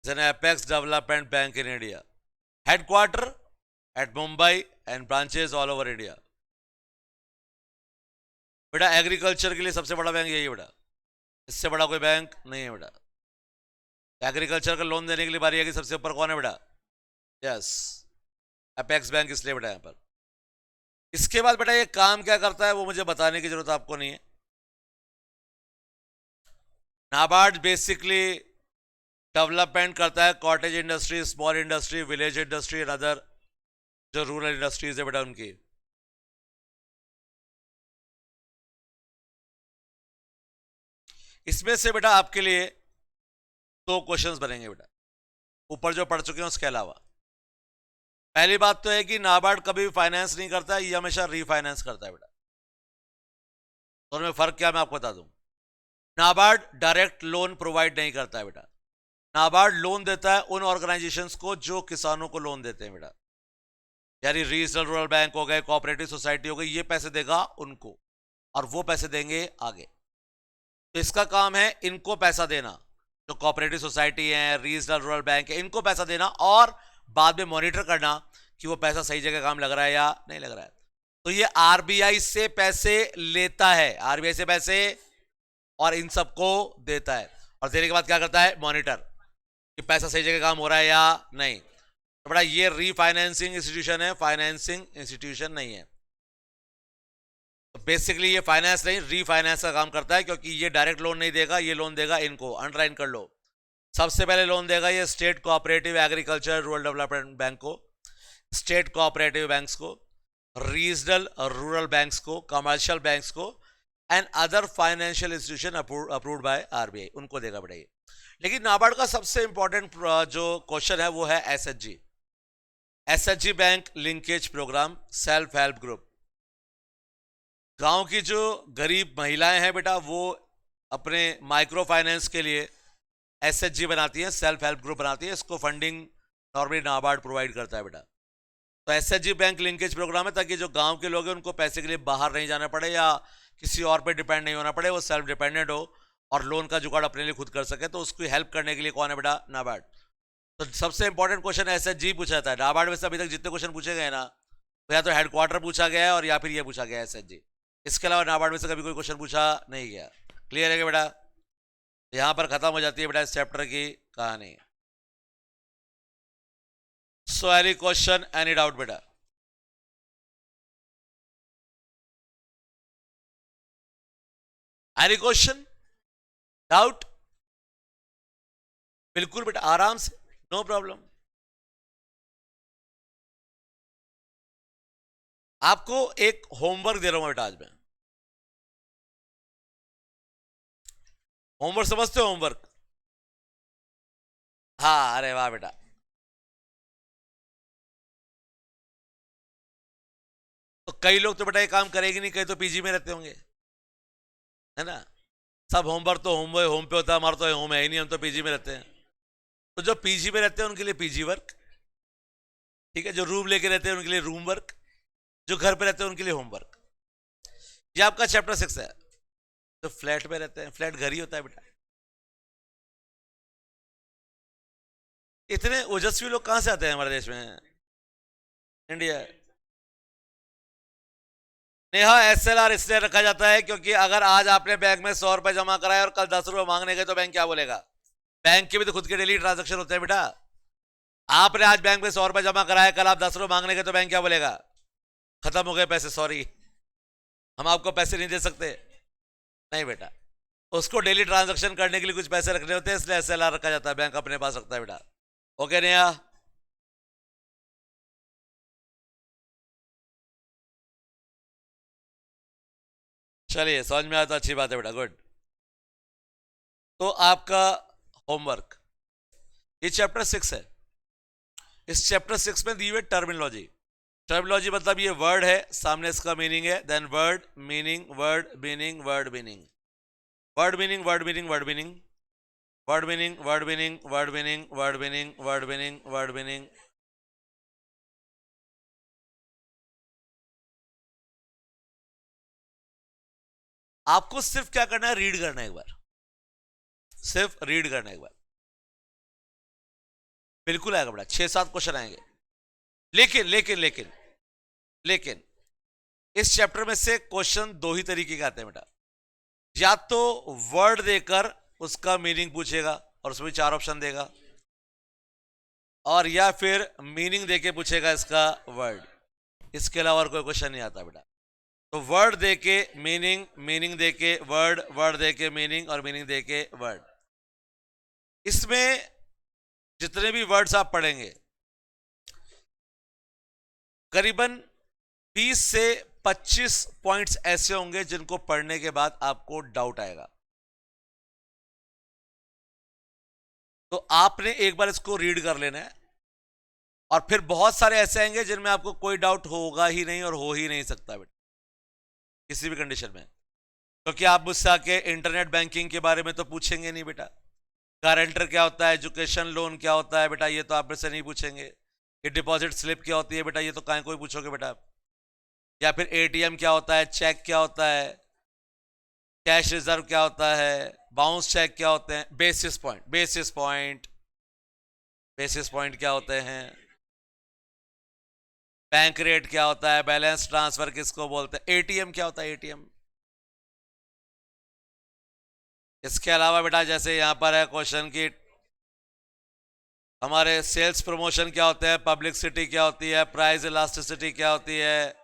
is an apex development bank in India, headquarter at Mumbai and branches all over India. बेटा एग्रीकल्चर के लिए सबसे बड़ा बैंक यही है बेटा, इससे बड़ा कोई बैंक नहीं है बेटा। एग्रीकल्चर का लोन देने के लिए बारी है कि सबसे ऊपर कौन है बेटा, यस एपेक्स बैंक, इसलिए बेटा यहां पर। इसके बाद बेटा ये काम क्या करता है वो मुझे बताने की जरूरत आपको नहीं है। नाबार्ड बेसिकली डेवलपमेंट करता है cottage industry, small industry, village industry and other जो रूरल इंडस्ट्रीज है बेटा उनकी। इसमें से बेटा आपके लिए दो क्वेश्चंस बनेंगे बेटा, ऊपर जो पढ़ चुके हैं उसके अलावा। पहली बात तो है कि नाबार्ड कभी भी फाइनेंस नहीं करता है, ये हमेशा रीफाइनेंस करता है बेटा। दोनों में फर्क क्या मैं आपको बता दूं। नाबार्ड डायरेक्ट लोन प्रोवाइड नहीं करता है बेटा, नाबार्ड लोन देता है उन ऑर्गेनाइजेशंस को जो किसानों को लोन देते हैं बेटा, यानी रीजनल रूरल बैंक हो गए, कोऑपरेटिव सोसाइटी हो गई, ये पैसे देगा उनको और वो पैसे देंगे आगे। तो इसका काम है इनको पैसा देना, जो कोऑपरेटिव सोसाइटी है, रीजनल रूरल बैंक है, इनको पैसा देना और बाद में मॉनिटर करना कि वो पैसा सही जगह काम लग रहा है या नहीं लग रहा है। तो ये आरबीआई से पैसे लेता है, आरबीआई से पैसे, और इन सबको देता है, और देने के बाद क्या करता है, मॉनिटर कि पैसा सही जगह काम हो रहा है या नहीं। तो बड़ा ये रीफाइनेंसिंग इंस्टीट्यूशन है, फाइनेंसिंग इंस्टीट्यूशन नहीं है। तो बेसिकली ये फाइनेंस नहीं, रीफाइनेंस का काम करता है, क्योंकि ये डायरेक्ट लोन नहीं देगा, ये लोन देगा इनको। अंडरलाइन कर लो, सबसे पहले लोन देगा ये state cooperative agriculture rural development bank को, स्टेट कोऑपरेटिव बैंक्स को, रीजनल रूरल बैंक्स को, कमर्शियल बैंक्स को and other financial institution approved by RBI, उनको देगा बेटा ये। लेकिन नाबार्ड का सबसे इंपॉर्टेंट जो क्वेश्चन है वो है SHG, SHG bank linkage programme, self help group. गांव की जो गरीब महिलाएं हैं बेटा, वो अपने माइक्रो फाइनेंस के लिए एसएचजी बनाती हैं, सेल्फ हेल्प ग्रुप बनाती है, इसको फंडिंग नॉर्मली नाबार्ड प्रोवाइड करता है बेटा। तो एसएचजी बैंक लिंकेज प्रोग्राम है ताकि जो गांव के लोग हैं उनको पैसे के लिए बाहर नहीं जाना पड़े या किसी और पे डिपेंड नहीं होना पड़े, वो सेल्फ डिपेंडेंट हो और लोन का जुगाड़ अपने लिए खुद कर सके। तो उसकी हेल्प करने के लिए कौन है बेटा, नाबार्ड। तो सबसे इंपॉर्टेंट क्वेश्चन एसएचजी पूछा जाता है नाबार्ड में से। अभी तक जितने क्वेश्चन पूछे गए ना, तो या तो हेडक्वार्टर पूछा गया है और या फिर ये पूछा गया है एसएचजी, इसके अलावा नाबार्ड में से कभी कोई क्वेश्चन पूछा नहीं गया। क्लियर है क्या बेटा? यहां पर खत्म हो जाती है बेटा इस चैप्टर की कहानी। So any question, any doubt बेटा? Any question, doubt? बिल्कुल बेटा, आराम से, नो प्रॉब्लम। आपको एक होमवर्क दे रहा हूं बेटा आज मैं। होमवर्क समझते हो? होमवर्क, हाँ, अरे वाह बेटा। तो कई लोग तो बेटा ये काम करेंगे नहीं, कई तो पीजी में रहते होंगे, है ना। सब होमवर्क तो होम पे होता है, हमारा तो होम है ही नहीं, हम तो पीजी में रहते हैं। तो जो पीजी में रहते हैं उनके लिए पीजी वर्क, ठीक है। जो रूम लेके रहते हैं उनके लिए रूम वर्क, जो घर पे रहते हैं उनके लिए होमवर्क। ये आपका चैप्टर 6 है। जो फ्लैट में रहते हैं, फ्लैट घर ही होता है बेटा। इतने ओजस्वी लोग कहां से आते हैं हमारे देश में, इंडिया। नेहा, एसएलआर इसलिए रखा जाता है क्योंकि अगर आज आपने बैंक में 100 रुपए जमा कराए और कल 10 रुपए मांगने गए तो बैंक क्या बोलेगा? बैंक के भी तो खुद के डेली ट्रांजेक्शन होते हैं बेटा। आपने आज बैंक में 100 रुपए जमा कराया, कल आप 10 रुपए मांगने गए तो बैंक क्या बोलेगा? खत्म हो गए पैसे, सॉरी, हम आपको पैसे नहीं दे सकते। नहीं बेटा, उसको डेली ट्रांजेक्शन करने के लिए कुछ पैसे रखने होते हैं, इसलिए एसएलआर रखा जाता है, बैंक अपने पास रखता है बेटा। ओके नेहा? चलिए, समझ में आया तो अच्छी बात है बेटा, गुड। तो आपका होमवर्क, ये चैप्टर 6 है। इस चैप्टर 6 में दी हुई टर्मिनोलॉजी। टर्मिनोलॉजी मतलब ये वर्ड है, सामने इसका मीनिंग है, then word meaning, word meaning, word meaning, word meaning, word meaning, word meaning, word meaning, word meaning, word meaning, word meaning, word meaning, word meaning. आपको सिर्फ क्या करना है, रीड करना है एक बार, सिर्फ रीड करना है एक बार। बिल्कुल आएगा बेटा, 6-7 क्वेश्चन आएंगे। लेकिन लेकिन लेकिन लेकिन इस चैप्टर में से क्वेश्चन दो ही तरीके के आते हैं बेटा। या तो वर्ड देकर उसका मीनिंग पूछेगा और उसमें 4 ऑप्शन देगा, और या फिर मीनिंग देके पूछेगा इसका वर्ड। इसके अलावा और कोई क्वेश्चन नहीं आता बेटा। तो वर्ड देके मीनिंग, मीनिंग देके वर्ड, वर्ड देके मीनिंग और मीनिंग देके वर्ड। इसमें जितने भी वर्ड्स आप पढ़ेंगे करीबन 20 से 25 पॉइंट्स ऐसे होंगे जिनको पढ़ने के बाद आपको डाउट आएगा। तो आपने एक बार इसको रीड कर लेना है, और फिर बहुत सारे ऐसे आएंगे जिनमें आपको कोई डाउट होगा ही नहीं और हो ही नहीं सकता बेटा किसी भी कंडीशन में, क्योंकि आप मुझसे आके इंटरनेट बैंकिंग के बारे में तो पूछेंगे नहीं बेटा, गारंटर क्या होता है, एजुकेशन लोन क्या होता है बेटा, ये तो आप मुझसे नहीं पूछेंगे, ये डिपॉजिट स्लिप क्या होती है बेटा, ये तो कहीं कोई पूछोगे बेटा, या फिर एटीएम क्या होता है, चेक क्या होता है, कैश रिजर्व क्या होता है, बाउंस चेक क्या होते हैं, बेसिस पॉइंट क्या होते हैं, बैंक रेट क्या होता है, बैलेंस ट्रांसफर किसको बोलते हैं, एटीएम क्या होता है, एटीएम। इसके अलावा बेटा जैसे यहां पर है क्वेश्चन की, हमारे सेल्स प्रमोशन क्या होते हैं, पब्लिसिटी क्या होती है, प्राइस इलास्टिसिटी क्या होती है,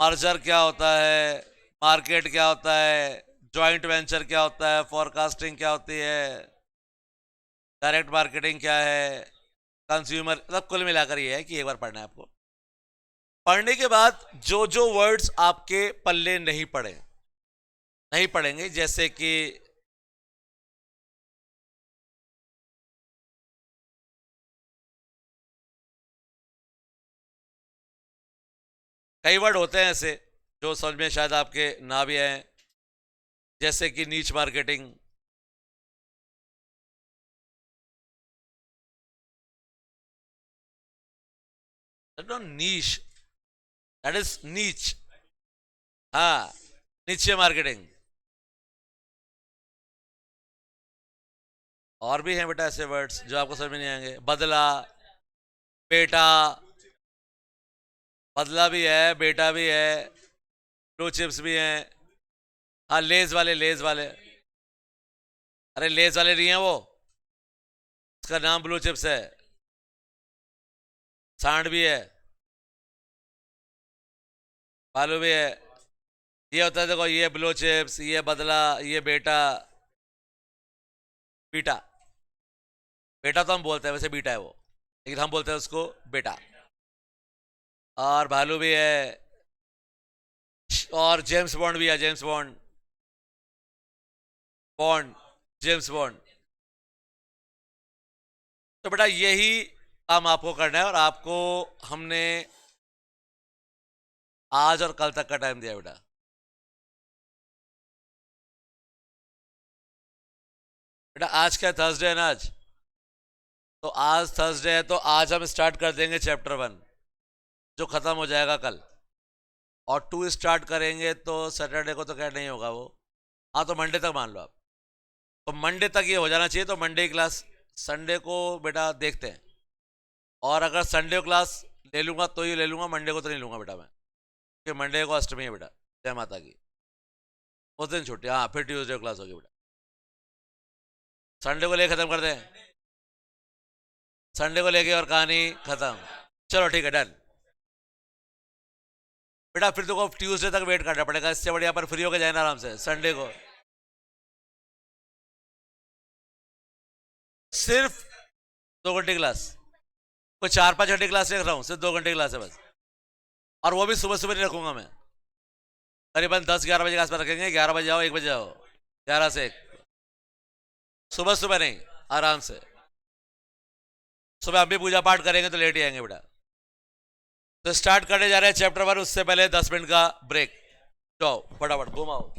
मर्जर क्या होता है, मार्केट क्या होता है, जॉइंट वेंचर क्या होता है, फोरकास्टिंग क्या होती है, डायरेक्ट मार्केटिंग क्या है, कंज्यूमर, सब कुल मिलाकर ये है कि एक बार पढ़ना है आपको। पढ़ने के बाद जो जो वर्ड्स आपके पल्ले नहीं पढ़ेंगे, जैसे कि कई वर्ड होते हैं ऐसे जो समझ में शायद आपके ना भी आए, जैसे कि नीच मार्केटिंग, नीच, दैट इज नीच, हाँ, नीचे मार्केटिंग। और भी हैं बेटा ऐसे वर्ड्स जो आपको समझ में नहीं आएंगे, बदला, बेटा, बदला भी है, बेटा भी है, ब्लू चिप्स भी हैं, हाँ, लेज वाले, अरे लेज वाले नहीं है वो, उसका नाम ब्लू चिप्स है, सांड भी है, बालू भी है, ये होता है देखो, ये ब्लू चिप्स, ये बदला, ये बेटा, बीटा, बेटा तो हम बोलते हैं, वैसे बीटा है वो, लेकिन हम बोलते हैं उसको बेटा। और भालू भी है, और जेम्स बॉन्ड भी है, जेम्स बॉन्ड। तो बेटा यही काम आपको करना है, और आपको हमने आज और कल तक का टाइम दिया बेटा। बेटा आज क्या थर्सडे है ना, आज थर्सडे है, तो आज हम स्टार्ट कर देंगे चैप्टर 1 जो खत्म हो जाएगा कल, और 2 स्टार्ट करेंगे तो सैटरडे को तो क्या नहीं होगा वो, हाँ, तो मंडे तक मान लो आप, तो मंडे तक ये हो जाना चाहिए, तो मंडे की क्लास संडे को बेटा देखते हैं, और अगर संडे को क्लास ले लूंगा तो ही ले लूंगा, मंडे को तो नहीं लूंगा बेटा मैं, क्योंकि मंडे को अष्टमी है बेटा, जय माता की, उस दिन छुट्टी, हाँ, फिर ट्यूसडे को क्लास होगी बेटा, संडे को ले खत्म कर दें, संडे को लेके और कहानी खत्म। चलो ठीक है, डन बेटा, फिर तो ट्यूसडे तक वेट करना पड़ेगा, इससे बढ़िया पर फ्री होकर जाना आराम से संडे को, सिर्फ 2 घंटे क्लास, कोई 4-5 घंटे क्लास नहीं रख रहा हूँ, सिर्फ 2 घंटे क्लास है बस, और वो भी सुबह सुबह नहीं रखूंगा मैं, करीबन 10-11 बजे के आसपास रखेंगे, 11 बजे आओ, 1 बजे आओ, 11 से 1, सुबह सुबह नहीं, आराम से, सुबह हम भी पूजा पाठ करेंगे तो लेट ही आएंगे बेटा। तो स्टार्ट करने जा रहे हैं चैप्टर 1, उससे पहले 10 मिनट का ब्रेक, जाओ फटाफट घुमाओ।